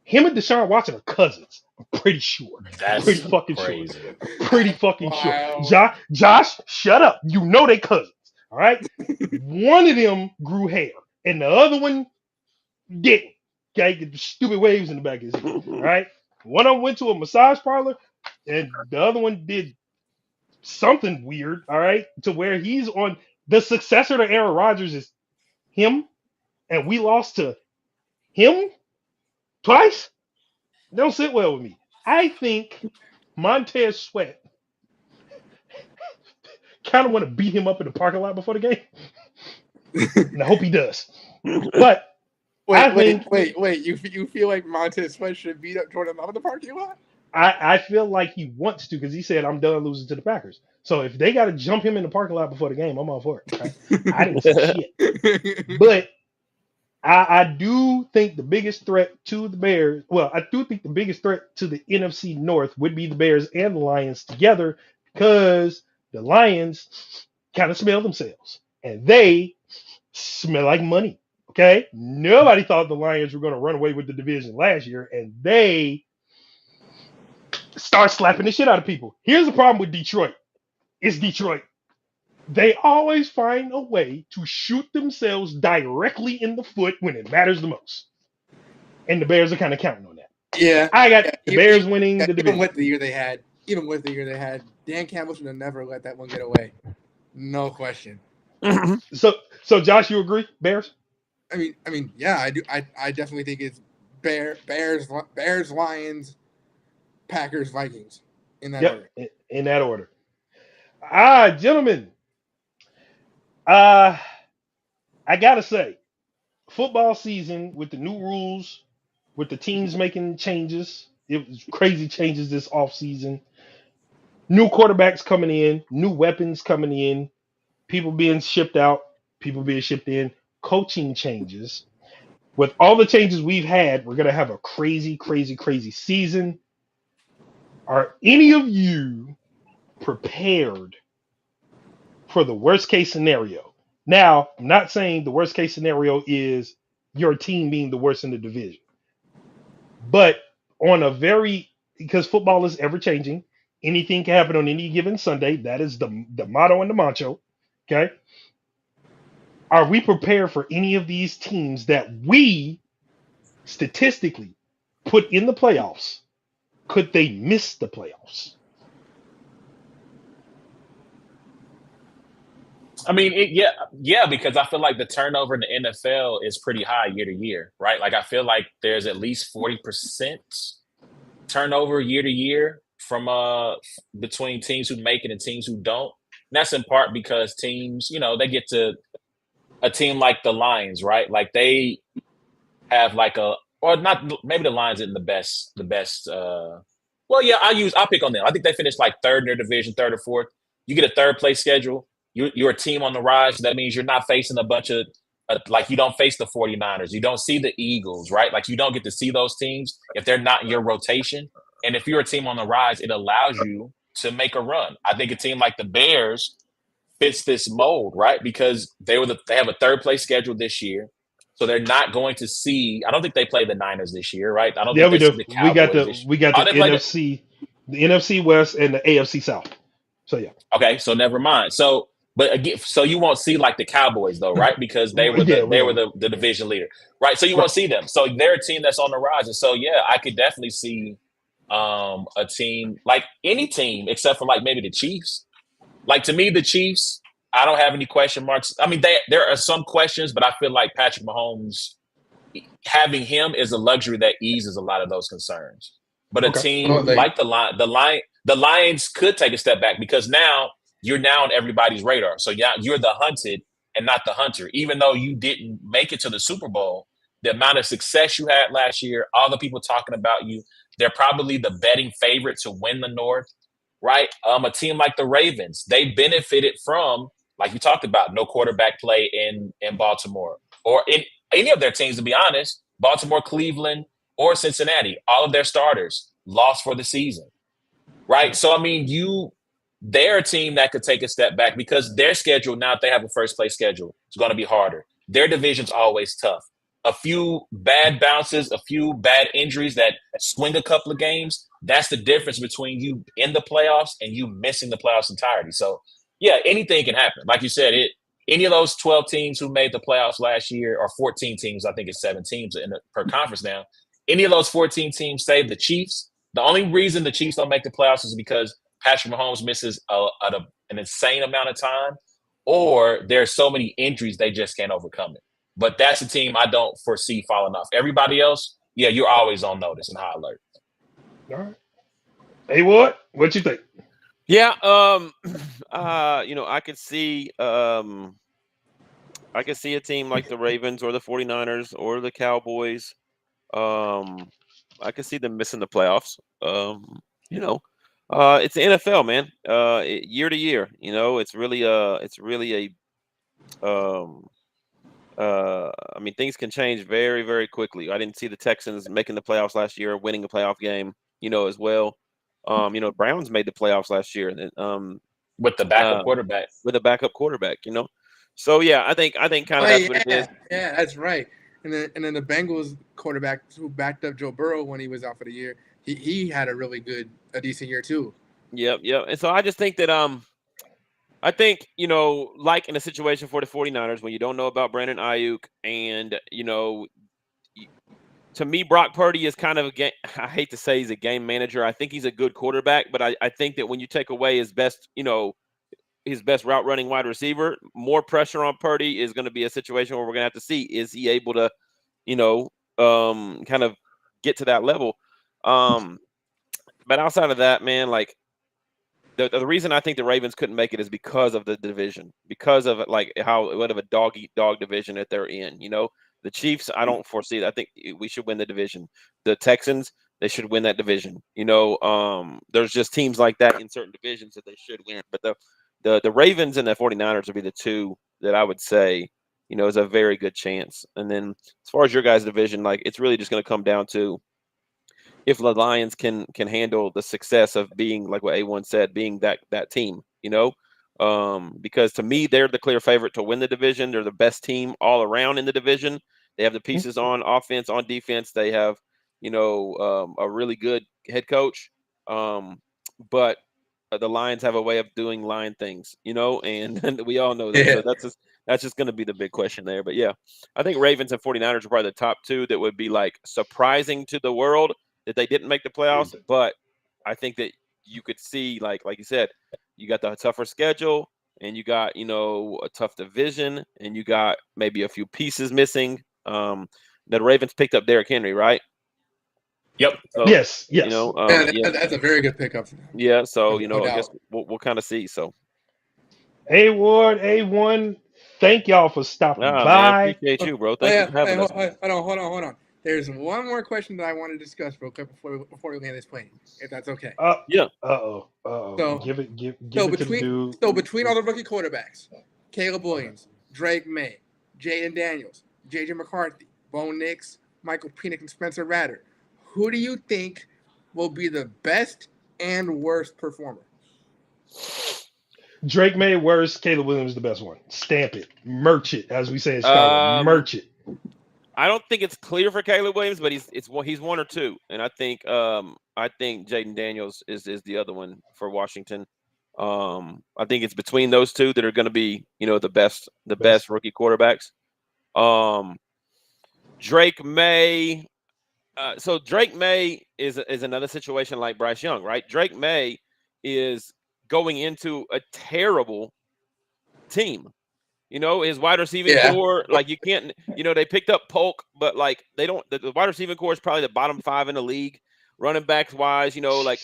Speaker 1: Him and Deshaun Watson are cousins. I'm pretty sure.
Speaker 4: That's
Speaker 1: pretty fucking
Speaker 4: crazy.
Speaker 1: sure. Pretty fucking sure. Josh, shut up. You know they cousins. All right. One of them grew hair, and the other one didn't. Okay, get the stupid waves in the back of his head. All right. One of them went to a massage parlor, and the other one did something weird. All right, to where he's on the successor to Aaron Rodgers is him, and we lost to him twice. Don't sit well with me. I think Montez Sweat kind of want to beat him up in the parking lot before the game. and I hope he does. But I think
Speaker 2: wait. You feel like Montez Sweat should beat up Jordan Love in the parking lot?
Speaker 1: I feel like he wants to because he said I'm done losing to the Packers. So if they got to jump him in the parking lot before the game, I'm all for it. Okay? I didn't see shit, but I do think the biggest threat to the Bears. Well, I do think the biggest threat to the NFC North would be the Bears and the Lions together because the Lions kind of smell themselves and they smell like money. Okay, nobody thought the Lions were going to run away with the division last year, and they start slapping the shit out of people. Here's the problem with Detroit. It's Detroit. They always find a way to shoot themselves directly in the foot when it matters the most. And the Bears are kind of counting on that.
Speaker 2: Yeah.
Speaker 1: I got the Bears winning the division.
Speaker 2: Even with the year they had, Dan Campbell should have never let that one get away. No question.
Speaker 1: So Josh, you agree? Bears?
Speaker 2: I mean, yeah, I do. I definitely think it's Bears, Lions, Packers, Vikings in that order.
Speaker 1: In that order. Gentlemen. I gotta say, football season with the new rules, with the teams making changes, it was crazy changes this offseason. New quarterbacks coming in, new weapons coming in, people being shipped out, people being shipped in, coaching changes. With all the changes we've had, we're gonna have a crazy, crazy, crazy season. Are any of you prepared for the worst case scenario? Now, I'm not saying the worst case scenario is your team being the worst in the division, but on a very, because football is ever changing, anything can happen on any given Sunday. That is the motto and the mantra. Okay. Are we prepared for any of these teams that we statistically put in the playoffs? Could they miss the playoffs?
Speaker 4: I mean, yeah, because I feel like the turnover in the NFL is pretty high year to year, right? Like I feel like there's at least 40% turnover year to year from between teams who make it and teams who don't. And that's in part because teams, they get to a team like the Lions, right? Like they have like or not, maybe the Lions isn't the best. Well, yeah, I'll pick on them. I think they finished like third in their division, third or fourth. You get a third place schedule. You're a team on the rise. So that means you're not facing a bunch of like you don't face the 49ers. You don't see the Eagles, right? Like you don't get to see those teams if they're not in your rotation. And if you're a team on the rise, it allows you to make a run. I think a team like the Bears fits this mold, right? Because they have a third place schedule this year. So they're not going to see. I don't think they play the Niners this year, right? I don't
Speaker 1: Yeah,
Speaker 4: think
Speaker 1: we
Speaker 4: they see
Speaker 1: do.
Speaker 4: the Cowboys.
Speaker 1: We got the NFC West and the AFC South. So yeah.
Speaker 4: Okay, so never mind. So, but again, so you won't see like the Cowboys though, right? Because they were the division leader, right? So you won't see them. So they're a team that's on the rise, and so yeah, I could definitely see a team like any team except for like maybe the Chiefs. Like to me, the Chiefs, I don't have any question marks. I mean, there are some questions, but I feel like Patrick Mahomes, having him is a luxury that eases a lot of those concerns. But a team like the Lions could take a step back because now you're now on everybody's radar. So yeah, you're the hunted and not the hunter. Even though you didn't make it to the Super Bowl, the amount of success you had last year, all the people talking about you, they're probably the betting favorite to win the North, right? A team like the Ravens, they benefited from, like you talked about, no quarterback play in Baltimore or in any of their teams, to be honest, Baltimore, Cleveland, or Cincinnati, all of their starters lost for the season, right? So, I mean, they're a team that could take a step back because their schedule, now if they have a first place schedule, it's going to be harder. Their division's always tough. A few bad bounces, a few bad injuries that swing a couple of games, that's the difference between you in the playoffs and you missing the playoffs entirely. So, yeah, anything can happen. Like you said, any of those 12 teams who made the playoffs last year, or 14 teams, I think it's 7 teams per conference now, any of those 14 teams, save the Chiefs. The only reason the Chiefs don't make the playoffs is because Patrick Mahomes misses an insane amount of time, or there's so many injuries they just can't overcome it. But that's a team I don't foresee falling off. Everybody else, yeah, you're always on notice and high alert.
Speaker 1: All right. Hey, what you think?
Speaker 3: Yeah, I could see I could see a team like the Ravens or the 49ers or the Cowboys. I could see them missing the playoffs. It's the NFL, man. Year to year, it's really um, I mean, things can change very, very quickly. I didn't see the Texans making the playoffs last year, winning a playoff game, as well. Browns made the playoffs last year,
Speaker 4: with the backup quarterback.
Speaker 3: with a backup quarterback. So yeah, I think kind of that's what it is.
Speaker 2: Yeah, that's right. And then the Bengals quarterback who backed up Joe Burrow when he was out for the year, he had a decent year too.
Speaker 3: Yep. And so I just think that I think, like in a situation for the 49ers when you don't know about Brandon Ayuk and, to me, Brock Purdy is kind of a game. I hate to say he's a game manager. I think he's a good quarterback, but I think that when you take away his best route running wide receiver, more pressure on Purdy is going to be a situation where we're going to have to see, is he able to, kind of get to that level. But outside of that, man, like the reason I think the Ravens couldn't make it is because of the division, because of like what of a dog eat dog division that they're in. The Chiefs, I don't foresee that. I think we should win the division. The Texans, they should win that division. There's just teams like that in certain divisions that they should win. But the Ravens and the 49ers would be the two that I would say, is a very good chance. And then as far as your guys' division, like it's really just going to come down to if the Lions can handle the success of being, like what A1 said, being that team, because to me, they're the clear favorite to win the division. They're the best team all around in the division. They have the pieces on offense, on defense. They have, a really good head coach. But the Lions have a way of doing Lion things, and we all know that. Yeah. So that's just going to be the big question there. But yeah, I think Ravens and 49ers are probably the top two that would be like surprising to the world that they didn't make the playoffs. But I think that you could see, like you said, you got the tougher schedule and you got, a tough division and you got maybe a few pieces missing. The Ravens picked up Derrick Henry, right?
Speaker 4: Yep.
Speaker 1: So, yes.
Speaker 2: That's a very good pickup.
Speaker 3: Yeah. So, I guess we'll kind of see. So,
Speaker 1: A Ward, A1, thank y'all for stopping by.
Speaker 3: Man, appreciate you, bro. Thank you for having us.
Speaker 2: Hold on. There's one more question that I want to discuss real quick before we land this plane, if that's okay.
Speaker 3: Yeah.
Speaker 1: So give it to the dude.
Speaker 2: So between all the rookie quarterbacks, Caleb Williams, Drake May, Jaden Daniels, JJ McCarthy, Bo Nix, Michael Penix, and Spencer Rattler, who do you think will be the best and worst performer?
Speaker 1: Drake May worst, Caleb Williams the best one. Stamp it, merch it, as we say in Chicago. Merch it.
Speaker 3: I don't think it's clear for Caleb Williams, but he's one or two, and I think Jaden Daniels is the other one for Washington. I think it's between those two that are going to be the best rookie quarterbacks. Drake May. So Drake May is another situation like Bryce Young, right? Drake May is going into a terrible team. His wide receiving core, like you can't, they picked up Polk, but like they don't, the wide receiving core is probably the bottom 5 in the league. Running backs wise, like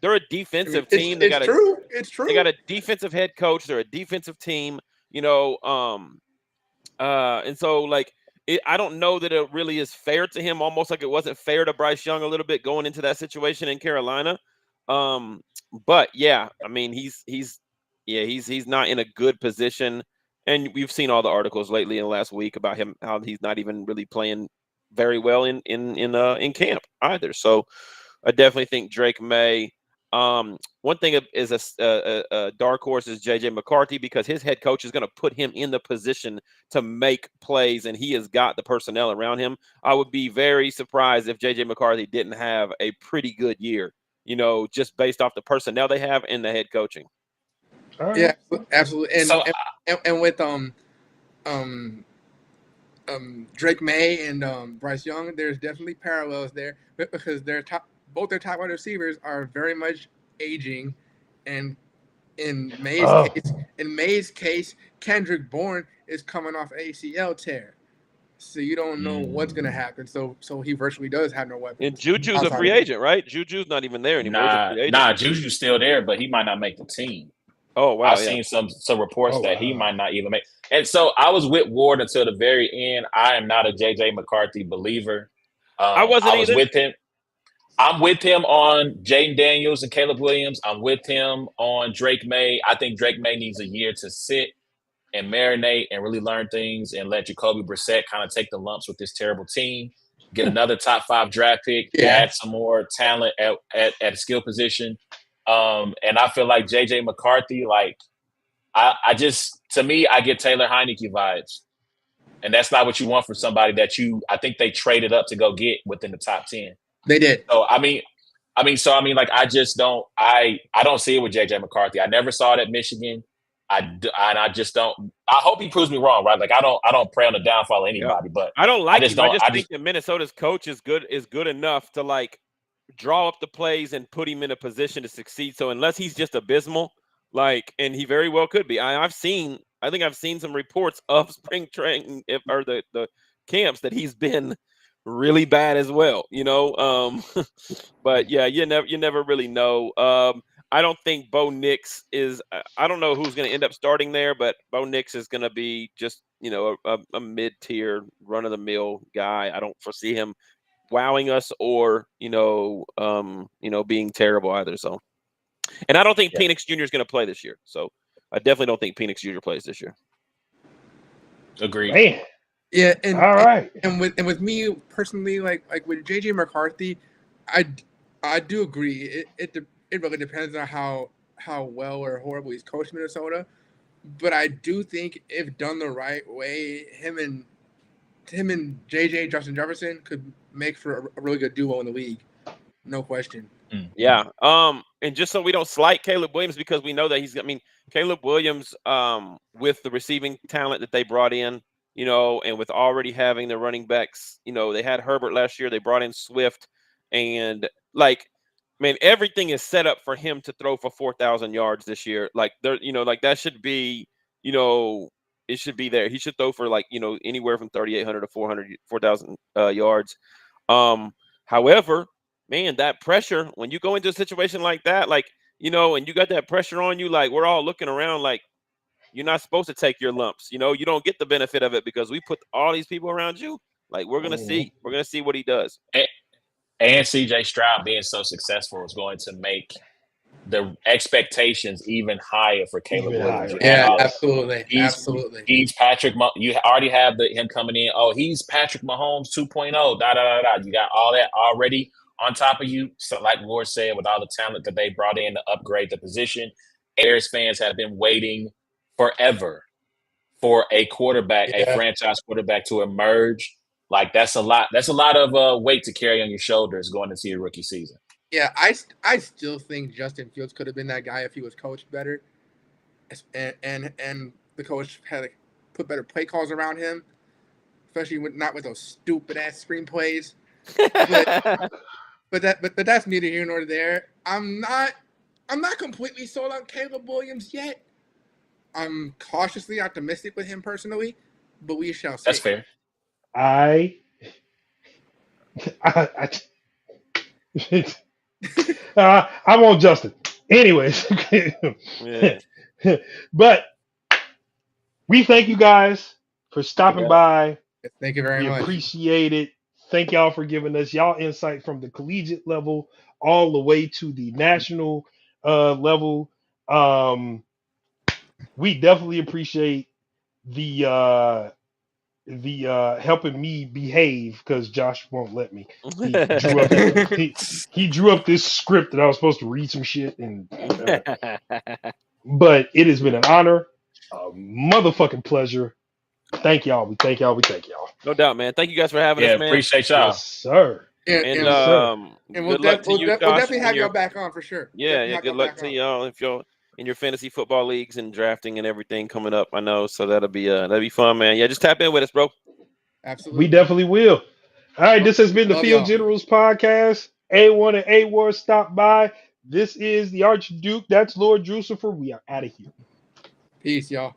Speaker 3: they're a defensive team.
Speaker 2: It's true.
Speaker 3: They got a defensive head coach. They're a defensive team, and so like, I don't know that it really is fair to him, almost like it wasn't fair to Bryce Young a little bit going into that situation in Carolina. But yeah, I mean, he's not in a good position. And we've seen all the articles lately in the last week about him, how he's not even really playing very well in camp either. So I definitely think Drake May. One thing is a dark horse is JJ McCarthy, because his head coach is going to put him in the position to make plays, and he has got the personnel around him. I would be very surprised if JJ McCarthy didn't have a pretty good year, just based off the personnel they have and the head coaching.
Speaker 2: Yeah, absolutely. And with Drake May and Bryce Young, there's definitely parallels there, because both their top wide receivers are very much aging, and in May's case, Kendrick Bourne is coming off ACL tear, so you don't know what's gonna happen. So he virtually does have no weapons.
Speaker 3: And Juju's a free agent, right? Juju's not even there anymore.
Speaker 4: Juju's still there, but he might not make the team.
Speaker 3: Oh wow,
Speaker 4: I've
Speaker 3: yeah.
Speaker 4: seen some reports
Speaker 1: Oh,
Speaker 4: that he
Speaker 1: wow.
Speaker 4: might not even make. And so I was with Ward until the very end. I am not a JJ McCarthy believer.
Speaker 3: I wasn't
Speaker 4: I was
Speaker 3: either.
Speaker 4: with him. I'm with him on Jaden Daniels and Caleb Williams. I'm with him on Drake May. I think Drake May needs a year to sit and marinate and really learn things and let Jacoby Brissett kind of take the lumps with this terrible team. Get another top 5 draft pick.
Speaker 2: Yeah.
Speaker 4: Add some more talent at a skill position. And I feel like JJ McCarthy, like I just, to me, I get Taylor Heineke vibes. And that's not what you want from somebody that I think they traded up to go get within the top 10.
Speaker 2: They did.
Speaker 4: So like I just don't don't see it with JJ McCarthy. I never saw it at Michigan. I just don't. I hope he proves me wrong, right? Like I don't pray on the downfall of anybody, but
Speaker 3: I don't like him. I just
Speaker 4: I
Speaker 3: think that Minnesota's coach is good enough to like draw up the plays and put him in a position to succeed. So unless he's just abysmal, like, and he very well could be. I think I've seen some reports of spring training or the camps that he's been really bad as well, you know. But yeah, you never really know. I don't think Bo Nix is. I don't know who's going to end up starting there, but Bo Nix is going to be just a mid-tier, run-of-the-mill guy. I don't foresee him wowing us or being terrible either. So, and I don't think Penix Jr. is going to play this year. So I definitely don't think Penix Jr. plays this year.
Speaker 4: Agreed.
Speaker 1: Man.
Speaker 2: Yeah, and
Speaker 1: all right.
Speaker 2: And with me personally, like with JJ McCarthy, I do agree. It really depends on how well or horrible he's coached Minnesota. But I do think if done the right way, him and JJ Justin Jefferson could make for a really good duo in the league. No question.
Speaker 3: Yeah. And just so we don't slight Caleb Williams, because we know that Caleb Williams, with the receiving talent that they brought in, and with already having the running backs, they had Herbert last year, they brought in Swift, and everything is set up for him to throw for 4,000 yards this year. Like that should be, it should be there. He should throw for anywhere from 3,800 to 4,000 yards. However, man, that pressure, when you go into a situation like that, and you got that pressure on you, like we're all looking around like you're not supposed to take your lumps. You don't get the benefit of it because we put all these people around you. Like we're going to see what he does.
Speaker 4: And CJ Stroud being so successful is going to make the expectations even higher for Caleb Williams.
Speaker 2: Yeah, absolutely. Absolutely.
Speaker 4: He's Patrick. You already have him coming in. Oh, he's Patrick Mahomes 2.0. Da da da da. You got all that already on top of you. So, like Ward said, with all the talent that they brought in to upgrade the position, Bears fans have been waiting forever for a quarterback, a franchise quarterback, to emerge. Like that's a lot. That's a lot of weight to carry on your shoulders going into your rookie season.
Speaker 2: Yeah, I still think Justin Fields could have been that guy if he was coached better, and the coach had put better play calls around him, especially not with those stupid ass screenplays. But that's neither here nor there. I'm not completely sold on Caleb Williams yet. I'm cautiously optimistic with him personally, but we shall see.
Speaker 4: That's fair.
Speaker 1: I want Justin. Anyways, but we thank you guys for stopping by.
Speaker 2: Thank you very much.
Speaker 1: We appreciate it. Thank y'all for giving us y'all insight from the collegiate level all the way to the national level. We definitely appreciate the helping me behave because Josh won't let me. He drew up this script that I was supposed to read some shit, but it has been an honor, a motherfucking pleasure. Thank y'all. We thank y'all.
Speaker 3: No doubt, man. Thank you guys for having us, man.
Speaker 4: Appreciate y'all.
Speaker 1: Yes, sir.
Speaker 2: And
Speaker 3: good luck to you,
Speaker 2: we'll
Speaker 3: Josh,
Speaker 2: definitely have y'all back on for sure.
Speaker 3: Yeah, good luck to y'all if y'all in your fantasy football leagues and drafting and everything coming up. I know, so that'll be fun, man. Yeah, just tap in with us, bro.
Speaker 2: Absolutely,
Speaker 1: we definitely will. All right, this has been the Field Generals podcast. A1 and A-War stop by. This is the Archduke. That's Lord Drusifer. We are out of here.
Speaker 2: Peace, y'all.